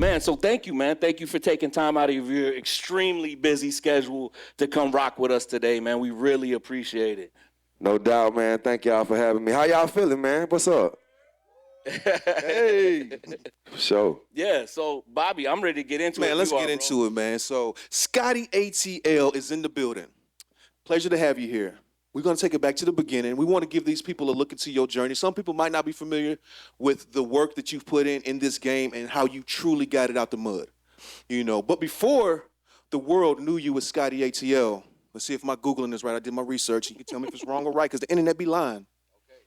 Man, so thank you, man. Thank you for taking time out of your extremely busy schedule to come rock with us today, man. We really appreciate it. No doubt, man. Thank y'all for having me. How y'all feeling, man? What's up? Hey. For sure. Yeah, so Bobby, I'm ready to get into it. Man, let's get into it, man. So Scotty ATL is in the building. Pleasure to have you here. We're going to take it back to the beginning. We want to give these people a look into your journey. Some people might not be familiar with the work that you've put in this game and how you truly got it out the mud. You know, but before the world knew you as Scotty ATL, let's see if my Googling is right. I did my research. You can tell me if it's wrong or right because the internet be lying. Okay.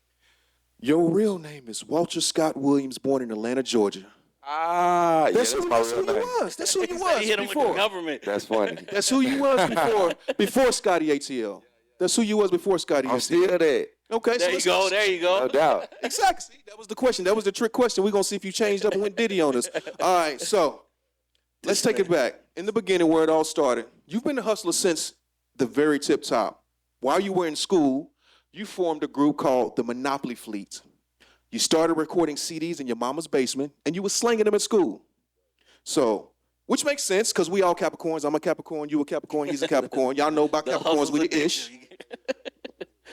Your real name is Walter Scott Williams, born in Atlanta, Georgia. That's who you was. That's who you was before. Government. That's funny. That's who you was before Scotty ATL. That's who you was before Scotty ATL. I'm still that. Okay, there you go. There you go. No doubt. Exactly. See, that was the question. That was the trick question. We're going to see if you changed up and went Diddy on us. All right, so let's take it back. In the beginning where it all started, you've been a hustler since the very tip top. While you were in school, you formed a group called the Monopoly Fleet. You started recording CDs in your mama's basement, and you were slinging them at school. So, which makes sense, because we all Capricorns. I'm a Capricorn, you a Capricorn, he's a Capricorn. Y'all know about Capricorns, we the ish.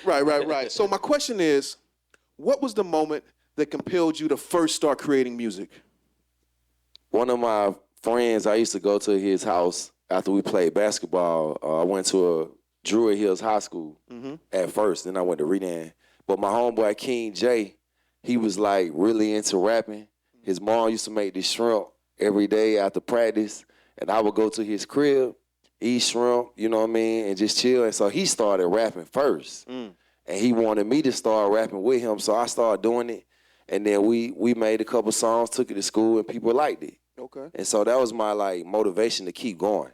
Right. So my question is, what was the moment that compelled you to first start creating music? One of my friends, I used to go to his house after we played basketball. I went to a Druid Hills High School at first, then I went to Redan. But my homeboy, King J, he was like really into rapping. His mom used to make this shrimp every day after practice, and I would go to his crib, eat shrimp, you know what I mean, and just chill. And so he started rapping first. And he wanted me to start rapping with him, so I started doing it. And then we made a couple songs, took it to school, and people liked it. Okay. And so that was my like motivation to keep going.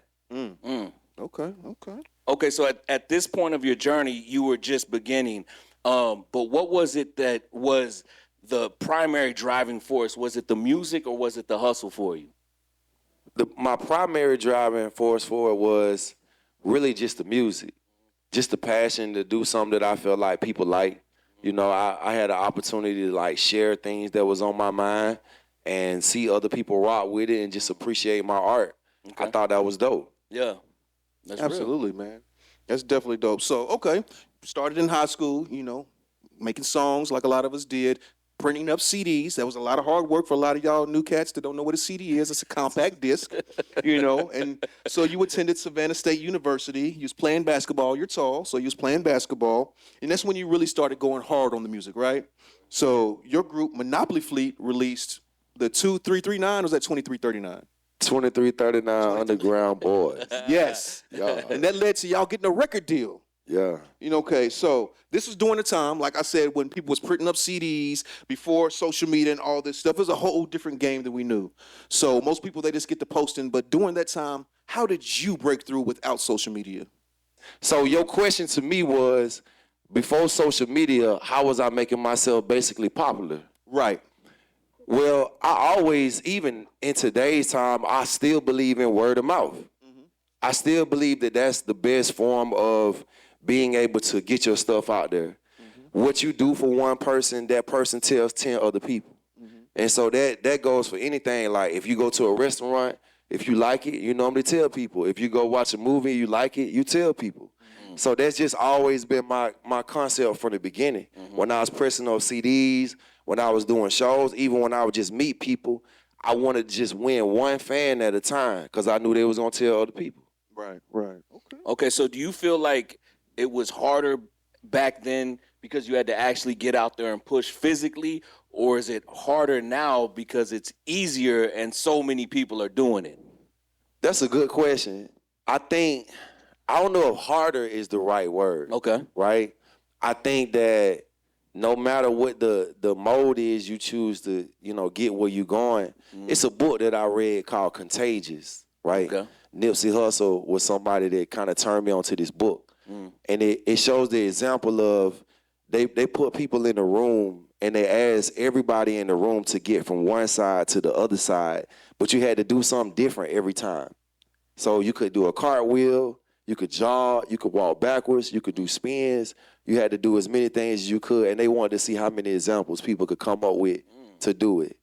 Okay, so at this point of your journey, you were just beginning. But what was it that was the primary driving force? Was it the music or was it the hustle for you? My primary driving force for it was really just the music, just the passion to do something that I felt like people like. You know, I had an opportunity to like share things that was on my mind and see other people rock with it and just appreciate my art. Okay. I thought that was dope. Yeah. That's absolutely, real. Man. That's definitely dope. So, okay, started in high school, you know, making songs like a lot of us did, printing up CDs. That was a lot of hard work for a lot of y'all new cats that don't know what a CD is. It's a compact disc, you know. And so you attended Savannah State University. You was playing basketball. You're tall, so you was playing basketball. And that's when you really started going hard on the music, right? So your group, Monopoly Fleet, released the 2339, or was that 2339? 2339 Underground Boys. Yes. Yeah. And that led to y'all getting a record deal. Yeah. You know, okay, so this was during the time, like I said, when people was printing up CDs before social media and all this stuff. It was a whole different game than we knew. So most people, they just get to posting. But during that time, how did you break through without social media? So your question to me was, before social media, how was I making myself basically popular? Right. Well, I always, even in today's time, I still believe in word of mouth. I still believe that that's the best form of being able to get your stuff out there. What you do for one person, that person tells 10 other people. And so that goes for anything. Like if you go to a restaurant, if you like it, you normally tell people. If you go watch a movie, you like it, you tell people. So that's just always been my concept from the beginning. When I was pressing those CDs, when I was doing shows, even when I would just meet people, I wanted to just win one fan at a time because I knew they was going to tell other people. Right. Okay, so do you feel like it was harder back then because you had to actually get out there and push physically, or is it harder now because it's easier and so many people are doing it? That's a good question. I don't know if harder is the right word. Okay. Right? I think that no matter what the mode is you choose to, you know, get where you're going, it's a book that I read called Contagious, right? Okay. Nipsey Hussle was somebody that kind of turned me onto this book. And it shows the example of they put people in a room and they asked everybody in the room to get from one side to the other side, but you had to do something different every time. So you could do a cartwheel, you could jog, you could walk backwards, you could do spins. You had to do as many things as you could, and they wanted to see how many examples people could come up with to do it.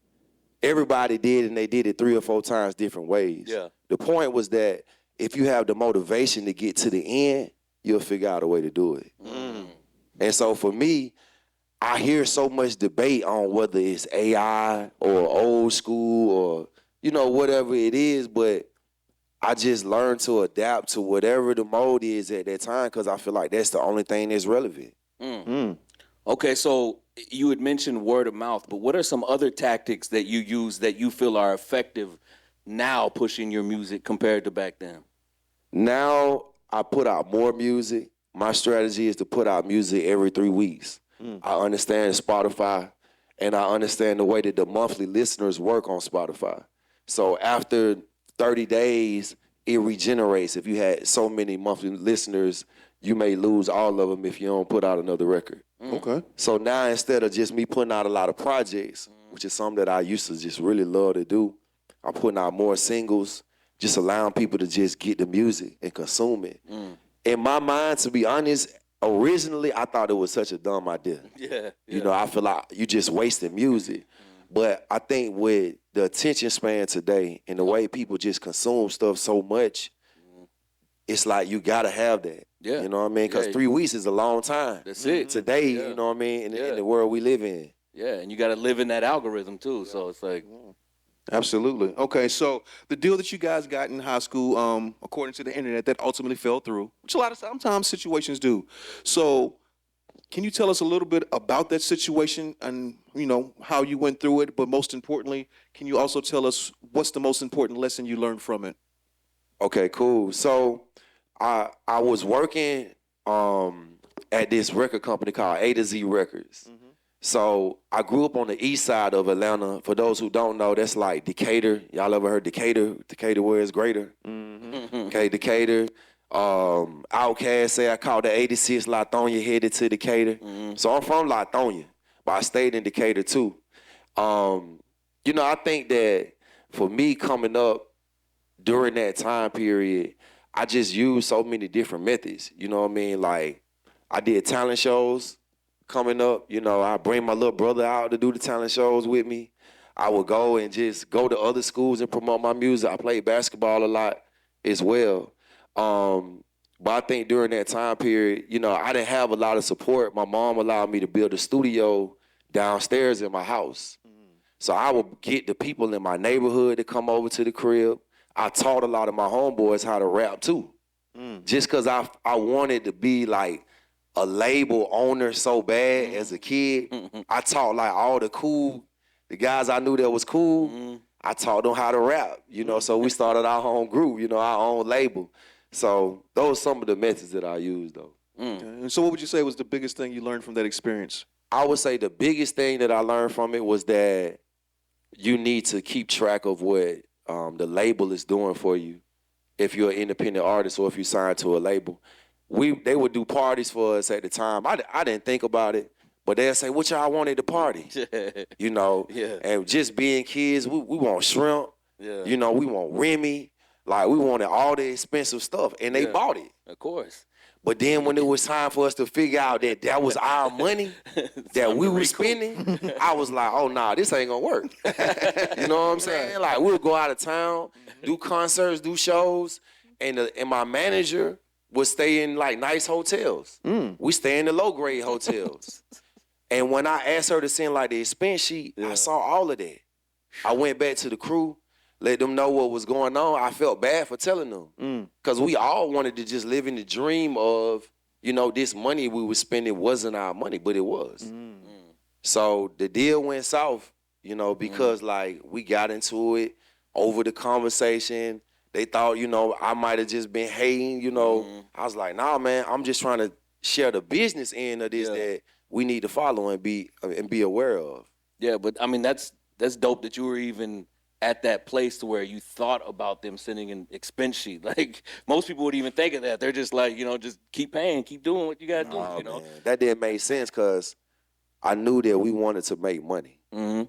everybody did, and they did it 3 or 4 times different ways. Yeah. The point was that if you have the motivation to get to the end, you'll figure out a way to do it. And so for me, I hear so much debate on whether it's AI or old school or, whatever it is, but I just learned to adapt to whatever the mode is at that time because I feel like that's the only thing that's relevant. Okay, so you had mentioned word of mouth, but what are some other tactics that you use that you feel are effective now pushing your music compared to back then? Now I put out more music. My strategy is to put out music every 3 weeks. I understand Spotify, and I understand the way that the monthly listeners work on Spotify. So after 30 days, it regenerates. If you had so many monthly listeners, you may lose all of them if you don't put out another record. Okay. So now instead of just me putting out a lot of projects, which is something that I used to just really love to do, I'm putting out more singles, just allowing people to just get the music and consume it. In my mind, to be honest, originally I thought it was such a dumb idea. Yeah. I feel like you just wasting music. But I think with the attention span today and the way people just consume stuff so much, it's like you gotta have that. Yeah. You know what I mean? Because Yeah. 3 weeks is a long time. That's it. Today, Yeah. you know what I mean? Yeah. In the world we live in. Yeah, and you got to live in that algorithm too. So it's like, Absolutely. Okay, so the deal that you guys got in high school, according to the internet, that ultimately fell through, which a lot of sometimes situations do. So, can you tell us a little bit about that situation and how you went through it? But most importantly, can you also tell us what's the most important lesson you learned from it? Okay, cool. So I was working at this record company called A to Z Records. So I grew up on the east side of Atlanta. For those who don't know, that's like Decatur. Y'all ever heard Decatur? Decatur where it's greater. Okay, Decatur. Outkast say I caught the 86 Lithonia headed to Decatur. So I'm from Lithonia, but I stayed in Decatur too. I think that for me coming up during that time period, I just used so many different methods. You know what I mean? Like I did talent shows coming up. I bring my little brother out to do the talent shows with me. I would go and just go to other schools and promote my music. I played basketball a lot as well. But I think during that time period, I didn't have a lot of support. My mom allowed me to build a studio downstairs in my house. So I would get the people in my neighborhood to come over to the crib. I taught a lot of my homeboys how to rap too. Just because I wanted to be like a label owner so bad as a kid. I taught like all the guys I knew that was cool, I taught them how to rap, so we started our own group, our own label. So those are some of the methods that I used though. And so what would you say was the biggest thing you learned from that experience? I would say the biggest thing that I learned from it was that you need to keep track of what the label is doing for you if you're an independent artist or if you sign to a label. They would do parties for us at the time. I didn't think about it, but they'd say, what y'all want at the party? Yeah. And just being kids, we want shrimp, Yeah. we want Remy, like we wanted all the expensive stuff, and they bought it. Of course. But then when it was time for us to figure out that was our money that we were spending, I was like, oh, nah, this ain't gonna work. You know what I'm saying? Like we'll go out of town, do concerts, do shows, and my manager would stay in like nice hotels. We stay in the low grade hotels. And when I asked her to send like the expense sheet, I saw all of that. I went back to the crew, let them know what was going on. I felt bad for telling them. Because we all wanted to just live in the dream of, this money we were spending wasn't our money, but it was. So the deal went south, because like we got into it over the conversation. They thought, I might have just been hating, I was like, nah, man, I'm just trying to share the business end of this that we need to follow and be aware of. Yeah, but I mean that's dope that you were even at that place to where you thought about them sending an expense sheet. Like most people would even think of that. They're just like, just keep paying, keep doing what you gotta do. Man, that didn't make sense because I knew that we wanted to make money. And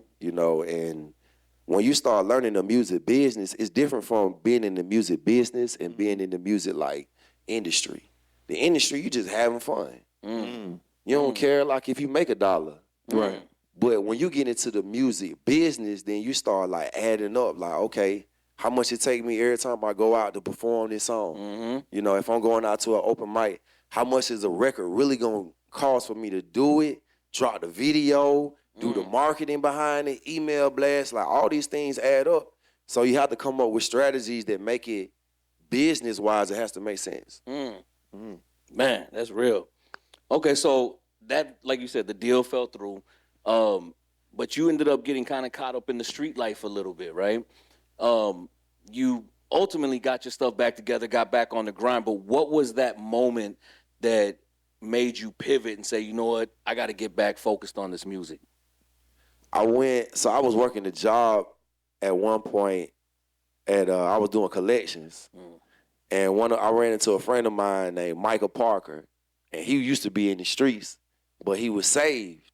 when you start learning the music business, it's different from being in the music business and being in the music like industry. The industry, you just having fun. You don't care like if you make $1. Right. But when you get into the music business, then you start like adding up, like, okay, how much it take me every time I go out to perform this song? You know, if I'm going out to an open mic, how much is a record really gonna cost for me to do it, drop the video, do the marketing behind it, email blast, like all these things add up. So you have to come up with strategies that make it business-wise, it has to make sense. Man, that's real. Okay, so that, like you said, the deal fell through, but you ended up getting kind of caught up in the street life a little bit, right? You ultimately got your stuff back together, got back on the grind, but what was that moment that made you pivot and say, you know what, I got to get back focused on this music? I was working a job at one point I was doing collections. And I ran into a friend of mine named Michael Parker, and he used to be in the streets, but he was saved.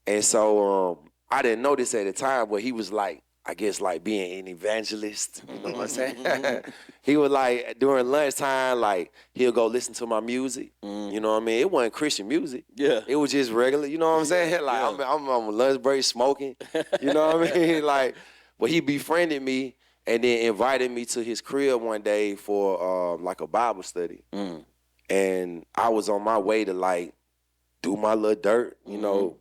And so I didn't know this at the time, but he was like, I guess like being an evangelist, you know what I'm saying? He was like, during lunchtime, like he'll go listen to my music, you know what I mean? It wasn't Christian music. Yeah. It was just regular, you know what I'm saying? Like I'm on lunch break smoking, you know what I mean? Like, but he befriended me and then invited me to his crib one day for like a Bible study. And I was on my way to like do my little dirt, you know.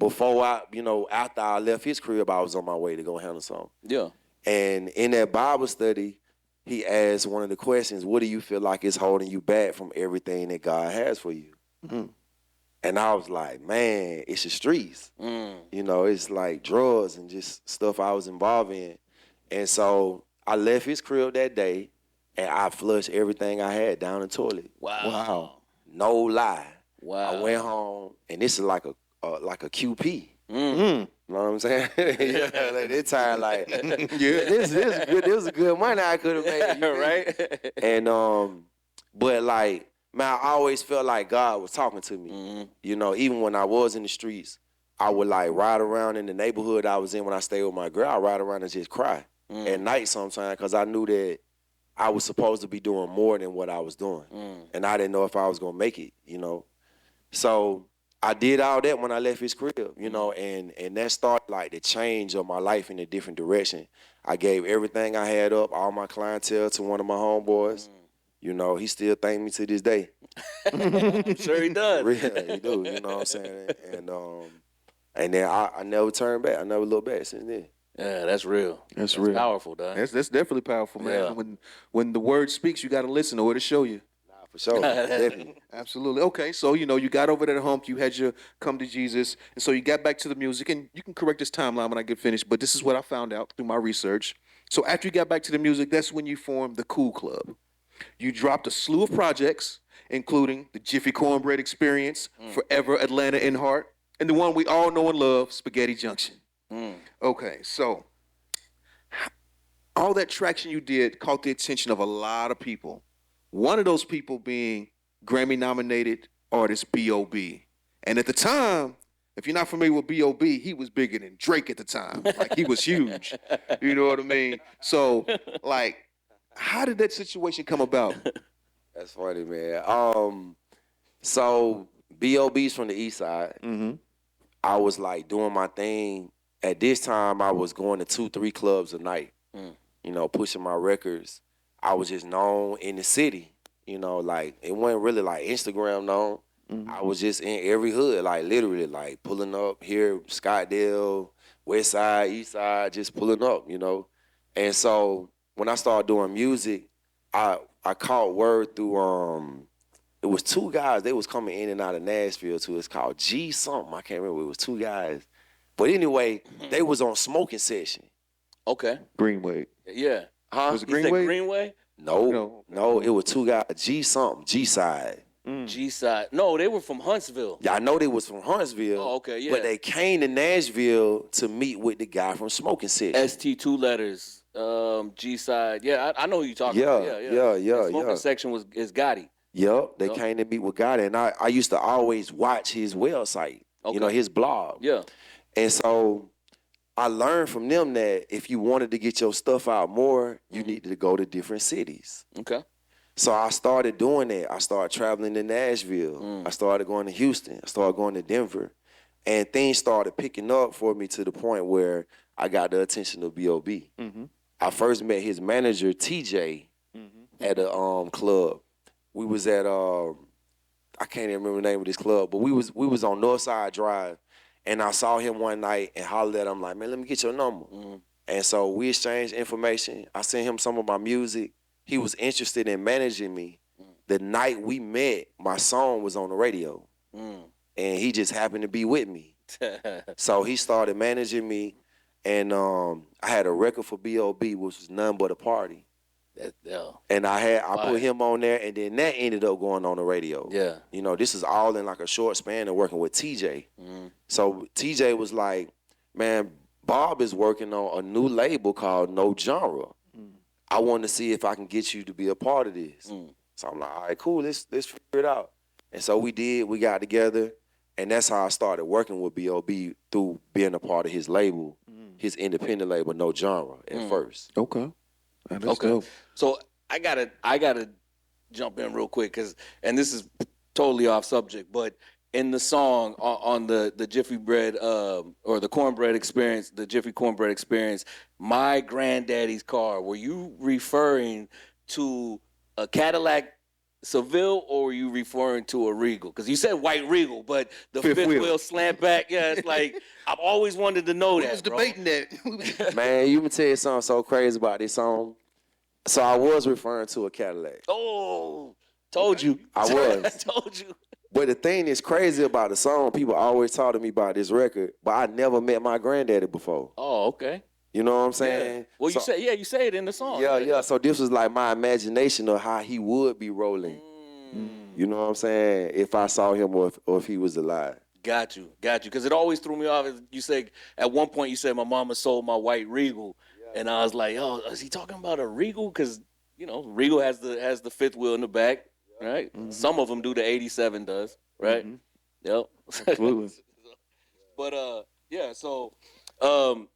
After I left his crib, I was on my way to go handle something. Yeah. And in that Bible study, he asked one of the questions, what do you feel like is holding you back from everything that God has for you? And I was like, man, it's the streets. You know, it's like drugs and just stuff I was involved in. And so I left his crib that day, and I flushed everything I had down the toilet. Wow. No lie. Wow. I went home, and this is like a QP. You know what I'm saying? Yeah, like that time, like, this good. This was good money I could have made, Right? And but like, man, I always felt like God was talking to me. You know, even when I was in the streets, I would like ride around in the neighborhood I was in when I stayed with my girl. I ride around and just cry at night sometimes because I knew that I was supposed to be doing more than what I was doing, and I didn't know if I was gonna make it. You know, so I did all that when I left his crib, you know, and that started like the change of my life in a different direction. I gave everything I had up, all my clientele, to one of my homeboys. You know, he still thank me to this day. I'm sure he does. Really, he do, you know what I'm saying? And then I never turned back. I never looked back since then. Yeah, that's real. That's real. Powerful, dog. That's definitely powerful, man. Yeah. When the word speaks, you got to listen or it'll show you. For sure, definitely. Absolutely. Okay, so you got over that hump, you had your come to Jesus, and so you got back to the music, and you can correct this timeline when I get finished, but this is what I found out through my research. So after you got back to the music, that's when you formed the Cool Club. You dropped a slew of projects, including the Jiffy Cornbread Experience, Forever Atlanta in Heart, and the one we all know and love, Spaghetti Junction. Okay, so all that traction you did caught the attention of a lot of people. One of those people being Grammy-nominated artist B.O.B. And at the time, if you're not familiar with B.O.B., he was bigger than Drake at the time. Like, he was huge. You know what I mean? So, like, how did that situation come about? That's funny, man. So B.O.B.'s from the East Side. I was like doing my thing. At this time, I was going to 2-3 clubs a night. You know, pushing my records. I was just known in the city, you know, like it wasn't really like Instagram known. I was just in every hood, like literally like pulling up here, Scottsdale, West Side, East Side, just pulling up, you know. And so when I started doing music, I caught word through it was 2 guys, they was coming in and out of Nashville too. It's called G something. I can't remember. It was 2 guys. But anyway, they was on smoking session. Okay. Greenway. Yeah. Huh? Was it You said Greenway? Greenway? No, it was 2 guys, G something, G Side. G-Side. No, they were from Huntsville. Yeah, I know they was from Huntsville. Oh, okay, yeah. But they came to Nashville to meet with the guy from Smoking Session. ST 2 letters. G-Side. Yeah, I know who you're talking about. Yeah. The smoking section is Gotti. Yep, they came to meet with Gotti. And I used to always watch his website, you know, his blog. Yeah. And so I learned from them that if you wanted to get your stuff out more, you needed to go to different cities. Okay. So I started doing that. I started traveling to Nashville. I started going to Houston. I started going to Denver. And things started picking up for me to the point where I got the attention of B.O.B. I first met his manager, TJ, at a club. We was at I can't even remember the name of this club, but we was on Northside Drive, and I saw him one night and hollered at him like, man, let me get your number. And so we exchanged information. I sent him some of my music. He was interested in managing me. The night we met, my song was on the radio, and he just happened to be with me. So he started managing me, and I had a record for B.O.B., which was None But a Party. And I put him on there, and then that ended up going on the radio. Yeah. You know, this is all in like a short span of working with TJ. So TJ was like, man, Bob is working on a new label called No Genre. I want to see if I can get you to be a part of this. So I'm like, all right, cool, let's figure it out. And so we did, we got together, and that's how I started working with B.O.B. through being a part of his label, his independent label, No Genre, at first. Okay. That's dope. So I gotta jump in real quick and this is totally off subject, but in the song on the Jiffy Bread or the Cornbread Experience, the Jiffy Cornbread Experience, My Granddaddy's Car, were you referring to a Cadillac Seville, or were you referring to a Regal? Because you said white Regal, but the fifth wheel slant back. Yeah, it's like I've always wanted to know that. We was debating that. Man, you can tell you something so crazy about this song. So I was referring to a Cadillac. Oh, told you. I was. Told you. But the thing that's crazy about the song, people always talk to me about this record, but I never met my granddaddy before. Oh, okay. You know what I'm Yeah. saying? Well, So- you say it in the song. Yeah. So this was like my imagination of how he would be rolling. You know what I'm saying? If I saw him or if he was alive. Got you. Because it always threw me off. You said at one point you said my mama sold my white Regal, and I was like, oh, is he talking about a Regal? Because Regal has the fifth wheel in the back, right? Some of them do. The '87 does, right? Yep. Absolutely. But yeah. So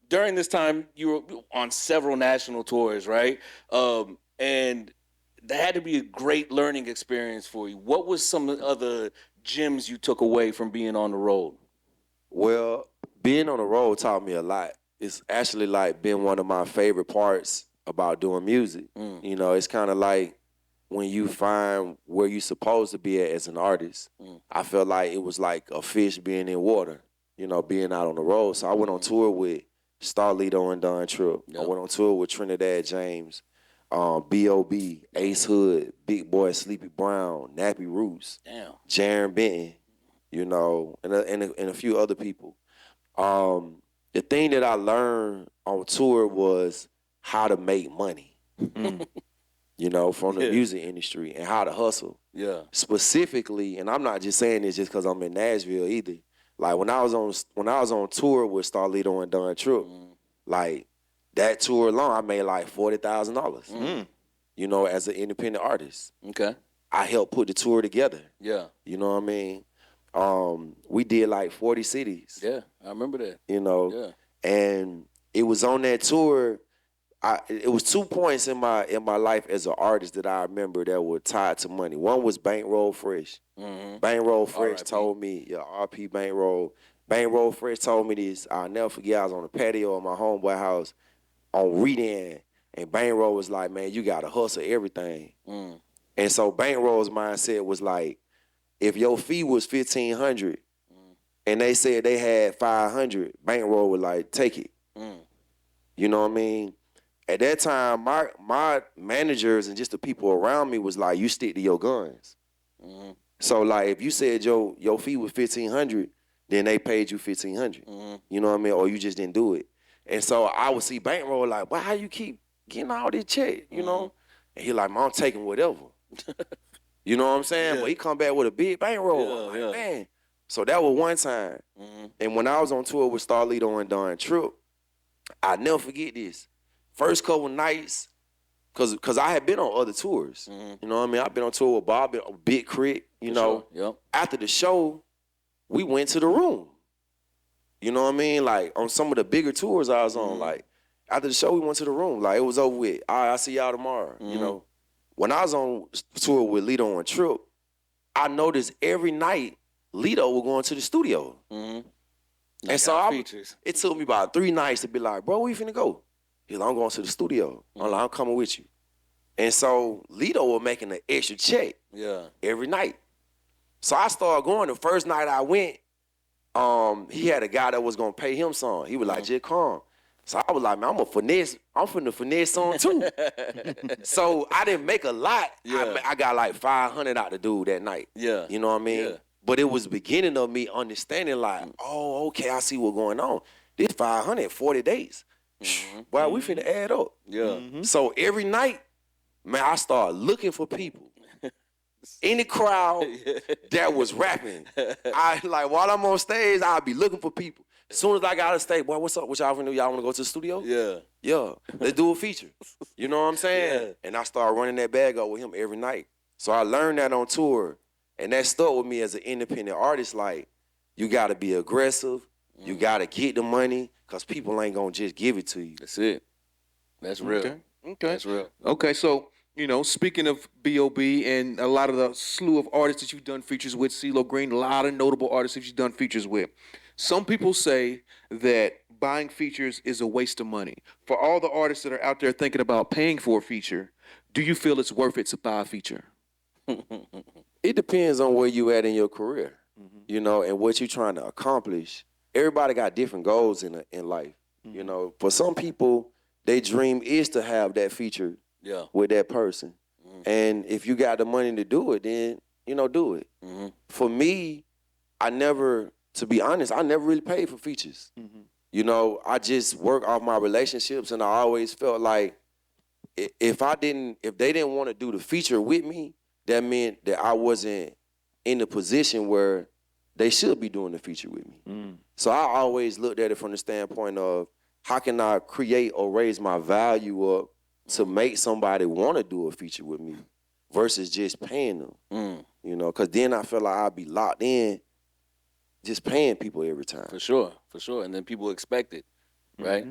during this time, you were on several national tours, right? And that had to be a great learning experience for you. What was some of the other gems you took away from being on the road? Well, being on the road taught me a lot. It's actually like been one of my favorite parts about doing music. You know, it's kind of like when you find where you're supposed to be at as an artist. I felt like it was like a fish being in water, being out on the road. So I went on tour with Starlito and Don Tripp. I went on tour with Trinidad James, B.O.B., Ace Hood, Big Boy Sleepy Brown, Nappy Roots, Jaron Benton, and a few other people. The thing that I learned on tour was how to make money, from the music industry and how to hustle. Yeah. Specifically, and I'm not just saying this just because I'm in Nashville either. Like when I was on tour with Starlito and Don Tripp, like that tour alone, I made like $40,000. As an independent artist. Okay. I helped put the tour together. Yeah. You know what I mean? We did like 40 cities. Yeah, I remember that. Yeah. And it was on that tour. It was 2 points in my life as an artist that I remember that were tied to money. One was Bankroll Fresh. Bankroll Fresh R.I.P. told me, R.P. Bankroll. Bankroll Fresh told me this. I'll never forget. I was on the patio of my homeboy house on reading, and Bankroll was like, man, you gotta hustle everything. And so Bankroll's mindset was like, if your fee was $1,500 and they said they had $500, Bankroll would like take it. You know what I mean? At that time, my managers and just the people around me was like, you stick to your guns. So like if you said your fee was $1,500, then they paid you $1,500. You know what I mean? Or you just didn't do it. And so I would see Bankroll like, well, how you keep getting all this check, And he like, man, I'm taking whatever. You know what I'm saying? But he come back with a big bankroll. I'm like, man. So that was one time. And when I was on tour with Starlito and Don Tripp, I never forget this. First couple nights, cause I had been on other tours. You know what I mean? I've been on tour with Bob, Big Crit, Sure. Yep. After the show, we went to the room. You know what I mean? Like on some of the bigger tours I was on, like after the show, we went to the room. Like it was over with. All right, I'll see y'all tomorrow. When I was on tour with Lito and Tripp, I noticed every night Lito was going to the studio. And so features. it took me about 3 nights to be like, bro, where you finna go? He's like, I'm going to the studio. I'm like, I'm coming with you. And so Lito was making an extra check every night. So I started going. The first night I went, he had a guy that was gonna pay him some. He was like, just come. So I was like, man, I'm finna finesse some too. So I didn't make a lot. I got like 500 out the dude that night. Yeah. You know what I mean? Yeah. But it was the beginning of me understanding like, oh, okay, I see what's going on. This 540 days. Wow, we finna add up. Yeah. So every night, man, I started looking for people in the crowd that was rapping. I like while I'm on stage, I'll be looking for people. As soon as I got on stage, boy, what's up? What y'all finna do? Y'all wanna go to the studio? Yeah, let's do a feature. You know what I'm saying? Yeah. And I started running that bag up with him every night. So I learned that on tour, and that stuck with me as an independent artist. Like, you gotta be aggressive. You gotta get the money, cause people ain't gonna just give it to you. That's it. That's real. Okay. That's real. Okay, so, speaking of B.O.B. and a lot of the slew of artists that you've done features with, CeeLo Green, a lot of notable artists that you've done features with. Some people say that buying features is a waste of money. For all the artists that are out there thinking about paying for a feature, do you feel it's worth it to buy a feature? It depends on where you at in your career, and what you're trying to accomplish. Everybody got different goals in life. For some people, their dream is to have that feature with that person. And if you got the money to do it, then, do it. For me, to be honest, I never really paid for features. I just work off my relationships, and I always felt like if they didn't want to do the feature with me, that meant that I wasn't in the position where they should be doing the feature with me. So I always looked at it from the standpoint of, how can I create or raise my value up to make somebody want to do a feature with me versus just paying them, because then I feel like I'd be locked in just paying people every time. For sure. And then people expect it, right?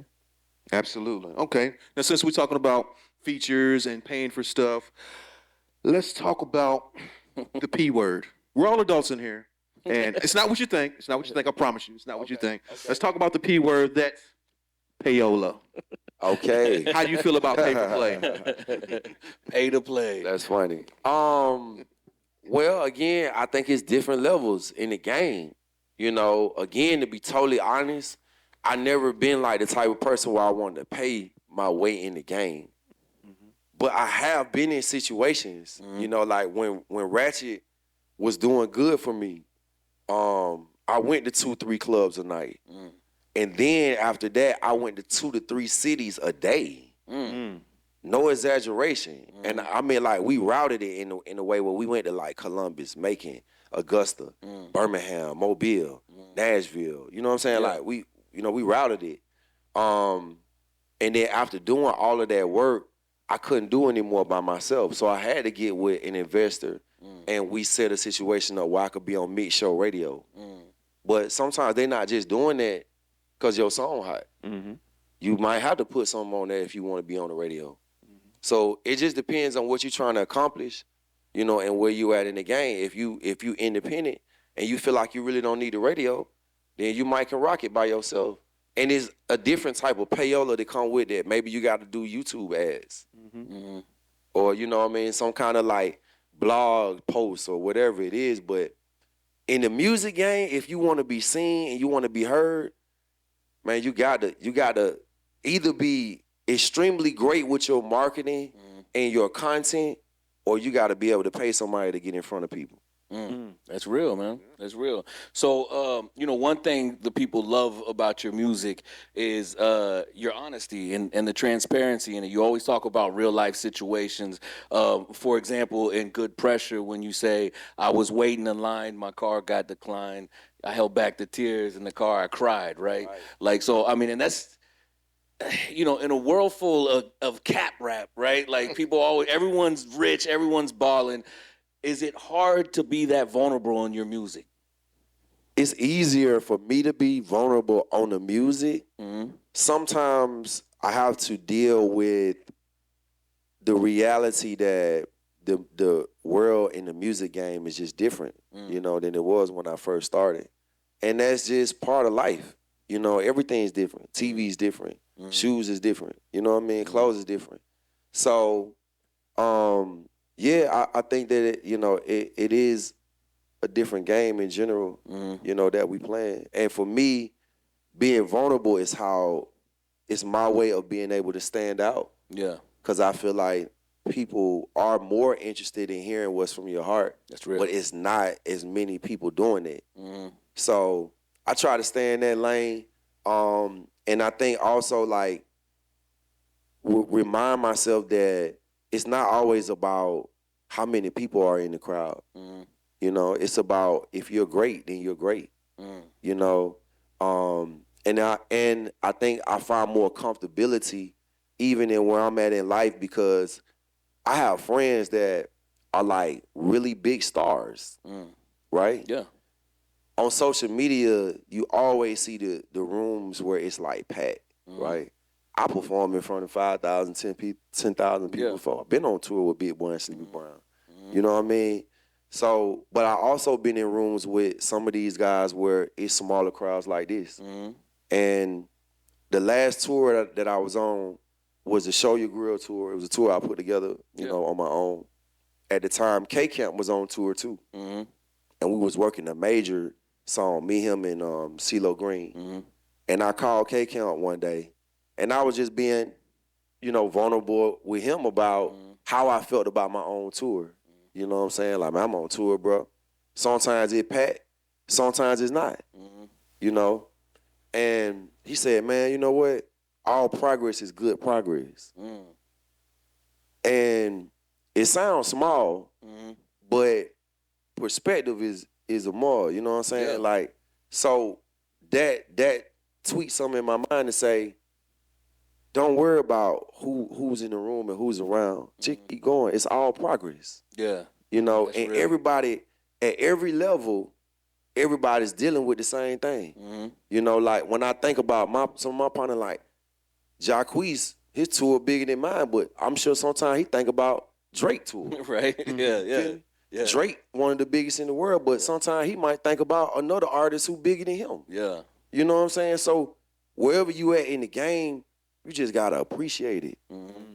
Absolutely. Okay. Now, since we're talking about features and paying for stuff, let's talk about the P word. We're all adults in here, and it's not what you think. It's not what you think. I promise you. It's not what you think. Let's talk about the P word. That's payola. Okay. How do you feel about pay for play? Pay to play. That's funny. Well, again, I think it's different levels in the game. Again, to be totally honest, I never been like the type of person where I wanted to pay my way in the game. But I have been in situations, like when Ratchet was doing good for me, I went to 2-3 clubs a night. And then after that, I went to 2 to 3 cities a day. No exaggeration. And I mean, like, we routed it in a way where we went to like Columbus, Macon, Augusta, Birmingham, Mobile, Nashville. You know what I'm saying? Like, we routed it. And then after doing all of that work, I couldn't do any more by myself. So I had to get with an investor, and we set a situation up where I could be on Mix Show Radio. But sometimes they're not just doing that because your song hot. You might have to put something on there if you want to be on the radio. So it just depends on what you're trying to accomplish, and where you at in the game. If you independent and you feel like you really don't need the radio, then you might can rock it by yourself. And it's a different type of payola that come with it. Maybe you got to do YouTube ads. Or, some kind of like blog post or whatever it is. But in the music game, if you want to be seen and you want to be heard, man, you got to either be extremely great with your marketing and your content, or you got to be able to pay somebody to get in front of people. That's real, man. That's real. So, one thing the people love about your music is your honesty and the transparency in it. You always talk about real life situations. For example, in Good Pressure, when you say, I was waiting in line, my car got declined, I held back the tears in the car, I cried, right? Like, so, I mean, and that's, in a world full of cap rap, right? Like, everyone's rich, everyone's balling. Is it hard to be that vulnerable in your music? It's easier for me to be vulnerable on the music. Sometimes I have to deal with the reality that the world in the music game is just different, than it was when I first started. And that's just part of life. You know, everything's different. TV's different. Shoes is different. You know what I mean? Clothes is different. So, yeah, I think that it is a different game in general. You know, that we playing. And for me, being vulnerable is how it's my way of being able to stand out. Yeah. Because I feel like people are more interested in hearing what's from your heart. That's real. But it's not as many people doing it. So I try to stay in that lane. And I think also like remind myself that it's not always about how many people are in the crowd. You know, it's about if you're great, then you're great. You know, and I think I find more comfortability even in where I'm at in life because I have friends that are like really big stars, right? Yeah. On social media, you always see the rooms where it's like packed, right? I perform in front of 5,000, 10,000 people before. I've been on tour with Big Boy and Sleepy Brown. You know what I mean? So, but I also been in rooms with some of these guys where it's smaller crowds like this. And the last tour that I was on was the Show Your Grill tour. It was a tour I put together, you know, on my own. At the time, K-Camp was on tour too. And we was working a major song, me, him, and CeeLo Green. And I called K-Camp one day, and I was just being, you know, vulnerable with him about how I felt about my own tour. You know what I'm saying? Like, man, I'm on tour, bro. Sometimes it packed, sometimes it's not, you know? And he said, man, you know what? All progress is good progress. And it sounds small, but perspective is a more, you know what I'm saying? Yeah. Like, so that tweet something in my mind to say, don't worry about who's in the room and who's around. Just keep going. It's all progress. Yeah. You know, That's and real. everybody at every level, everybody's dealing with the same thing. You know, like when I think about some of my partners, like Jacquees, his tour bigger than mine, but I'm sure sometimes he think about Drake tour. Right. Yeah. Feel me? Yeah. Drake, one of the biggest in the world, but sometimes he might think about another artist who bigger than him. Yeah. You know what I'm saying? So wherever you at in the game, you just gotta appreciate it.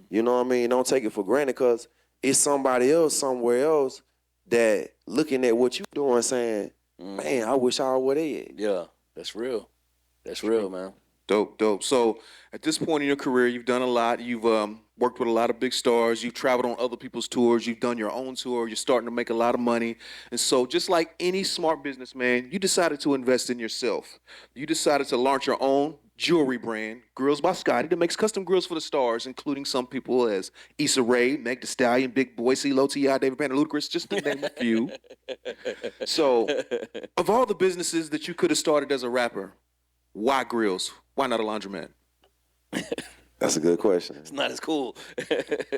You know what I mean? Don't take it for granted because it's somebody else somewhere else that looking at what you doing saying, man, I wish I were there. Yeah. That's real. That's real, man. Dope. So at this point in your career, you've done a lot. You've worked with a lot of big stars. You've traveled on other people's tours. You've done your own tour. You're starting to make a lot of money. And so just like any smart businessman, you decided to invest in yourself. You decided to launch your own jewelry brand, Grills by Scotty, that makes custom grills for the stars, including some people as Issa Rae, Meg Thee Stallion, Big Boy, CeeLo, T.I., David Banner, Ludacris, just to name a few. So of all the businesses that you could have started as a rapper, why grills? Why not a laundromat? That's a good question. It's not as cool.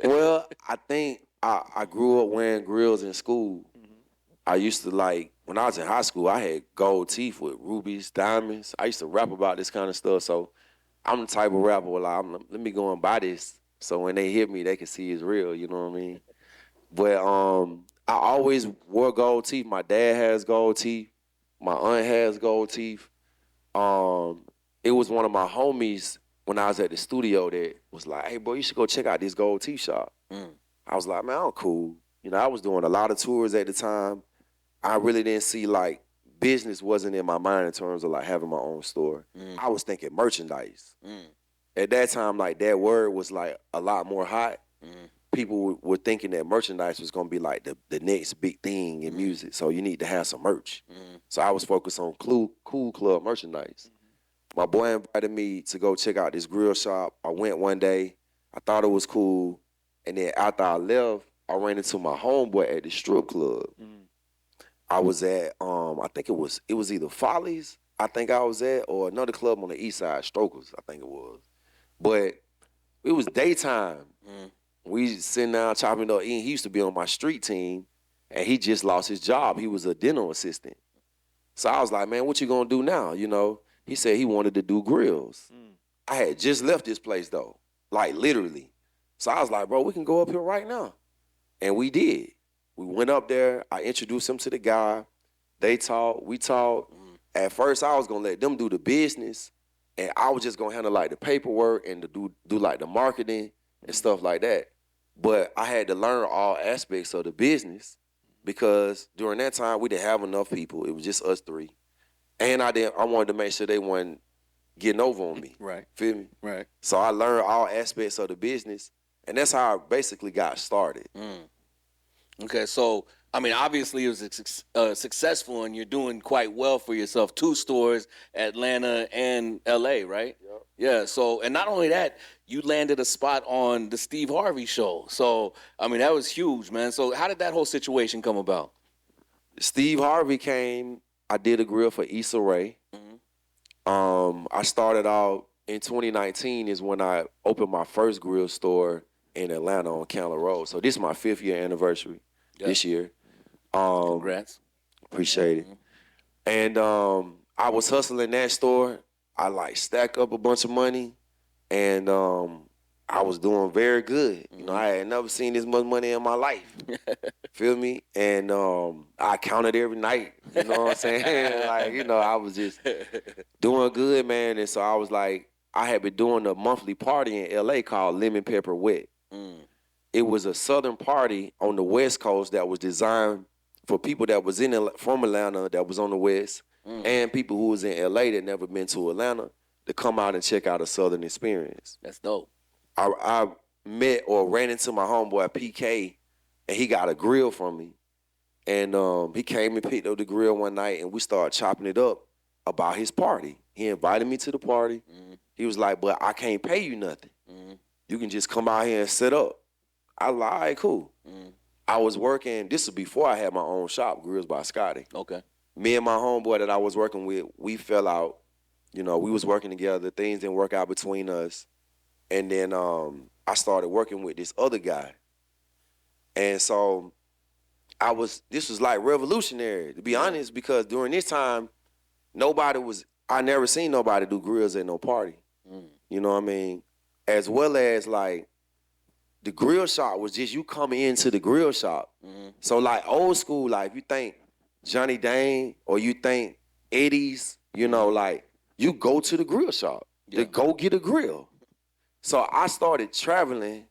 Well, I think I grew up wearing grills in school. I used to like, when I was in high school, I had gold teeth with rubies, diamonds. I used to rap about this kind of stuff. So I'm the type of rapper where like, let me go and buy this. So when they hit me, they can see it's real, you know what I mean? But I always wore gold teeth. My dad has gold teeth. My aunt has gold teeth. It was one of my homies when I was at the studio that was like, hey, bro, you should go check out this gold teeth shop. I was like, man, I'm cool. You know, I was doing a lot of tours at the time. I really didn't see, like, business wasn't in my mind in terms of, like, having my own store. I was thinking merchandise. At that time, like, that word was, like, a lot more hot. People were thinking that merchandise was going to be, like, the next big thing in music. So you need to have some merch. So I was focused on cool club merchandise. My boy invited me to go check out this grill shop. I went one day. I thought it was cool. And then after I left, I ran into my homeboy at the strip club. I was at, I think it was either Follies, I think I was at, or another club on the east side, Strokers, I think it was. But it was daytime. We sitting down chopping it up. He used to be on my street team, and he just lost his job. He was a dental assistant. So I was like, man, what you gonna do now, you know? He said he wanted to do grills. I had just left this place, though, like literally. So I was like, bro, we can go up here right now. And we did. We went up there. I introduced him to the guy. They talked. We talked. At first, I was going to let them do the business. and I was just gonna handle like the paperwork and to do like the marketing and stuff like that. But I had to learn all aspects of the business because during that time we didn't have enough people. It was just us three, and I wanted to make sure they weren't getting over on me. Right. Feel me? Right. So I learned all aspects of the business, and that's how I basically got started. Okay, so I mean, obviously it was successful, and you're doing quite well for yourself. 2 stores, Atlanta and LA, right? Yep. Yeah. So, and not only that, you landed a spot on the Steve Harvey show. So, I mean, that was huge, man. So, how did that whole situation come about? Steve Harvey came. I did a grill for Issa Rae. I started out in 2019 is when I opened my first grill store in Atlanta on Candler Road. So this is my 5th year anniversary this year. Congrats. Appreciate it. And I was hustling that store. I like stacked up a bunch of money, and I was doing very good. You know, I had never seen this much money in my life. Feel me? And I counted every night. You know what I'm saying? Like, you know, I was just doing good, man. And so I was like, I had been doing a monthly party in LA called Lemon Pepper Wet. It was a southern party on the West Coast that was designed for people that was from Atlanta that was on the West and people who was in LA that never been to Atlanta to come out and check out a southern experience. That's dope. I met or ran into my homeboy PK, and he got a grill from me. And he came and picked up the grill one night, and we started chopping it up about his party. He invited me to the party. He was like, but I can't pay you nothing. You can just come out here and set up. I was like, all right, cool. I was working, this was before I had my own shop, Grills by Scotty. Okay. Me and my homeboy that I was working with, we fell out. You know, we was working together. Things didn't work out between us. And then I started working with this other guy. And so this was like revolutionary, to be honest, because during this time, I never seen nobody do grills at no party. You know what I mean? As well as like, the grill shop was just you coming into the grill shop. So like old school, like if you think Johnny Dane or you think Eddie's, you know, like you go to the grill shop to go get a grill. So I started traveling,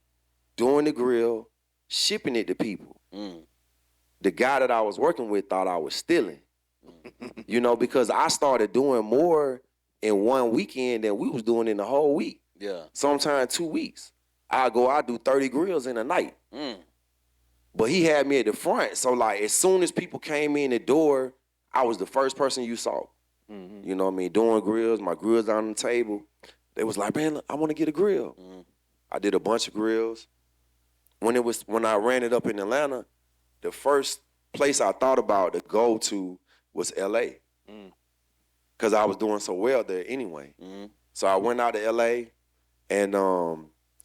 doing the grill, shipping it to people. The guy that I was working with thought I was stealing, you know, because I started doing more in one weekend than we was doing in the whole week. Yeah. Sometimes 2 weeks. I do 30 grills in a night. But he had me at the front. So like as soon as people came in the door, I was the first person you saw. You know what I mean? Doing grills, my grills on the table. They was like, man, I want to get a grill. I did a bunch of grills. When I ran it up in Atlanta, the first place I thought about to go to was LA. Cause I was doing so well there anyway. So I went out to LA and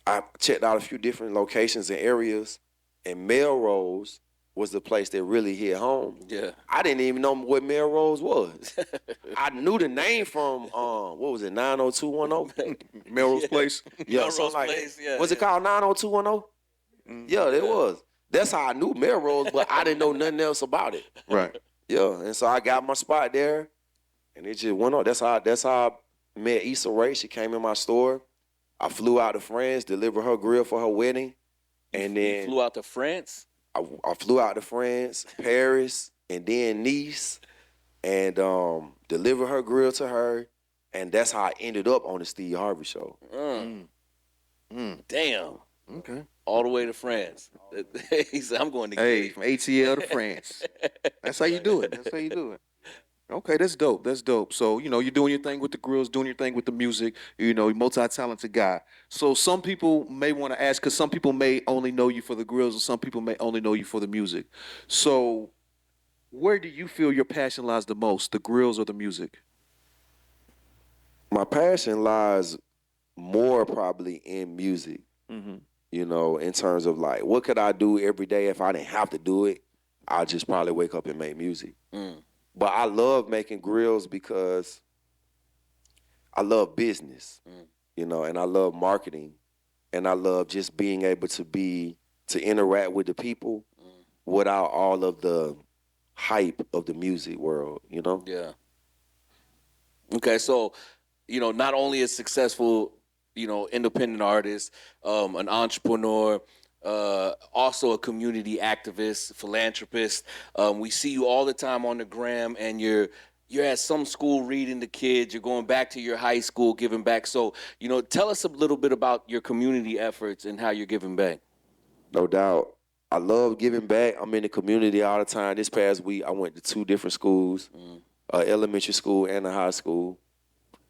I checked out a few different locations and areas, and Melrose was the place that really hit home. Yeah. I didn't even know what Melrose was. I knew the name from, what was it, 90210? Melrose Place. Yeah, Melrose something like Place, yeah, was it called 90210? Yeah, it was. That's how I knew Melrose, but I didn't know nothing else about it. Right. Yeah, and so I got my spot there, and it just went on. That's how I met Issa Rae. She came in my store. I flew out to France, delivered her grill for her wedding, and then You flew out to France? I flew out to France, Paris, and then Nice, and delivered her grill to her, and that's how I ended up on the Steve Harvey show. Damn. Okay. All the way to France. He said, I'm going to get Hey, it. from ATL to France. That's how you do it. That's how you do it. Okay, that's dope. That's dope. So, you know, you're doing your thing with the grills, doing your thing with the music. You know, you're multi-talented guy. So some people may want to ask, because some people may only know you for the grills, and some people may only know you for the music. So where do you feel your passion lies the most, the grills or the music? My passion lies more probably in music. You know, in terms of like, what could I do every day if I didn't have to do it? I'd just probably wake up and make music. But I love making grills because I love business, you know, and I love marketing, and I love just being able to interact with the people without all of the hype of the music world, you know? Yeah. Okay, so not only a successful, independent artist, an entrepreneur, also a community activist, philanthropist. We see you all the time on the gram, and you're at some school reading to kids. You're going back to your high school, giving back. So, tell us a little bit about your community efforts and how you're giving back. No doubt. I love giving back. I'm in the community all the time. This past week, I went to 2 different schools, elementary school and a high school.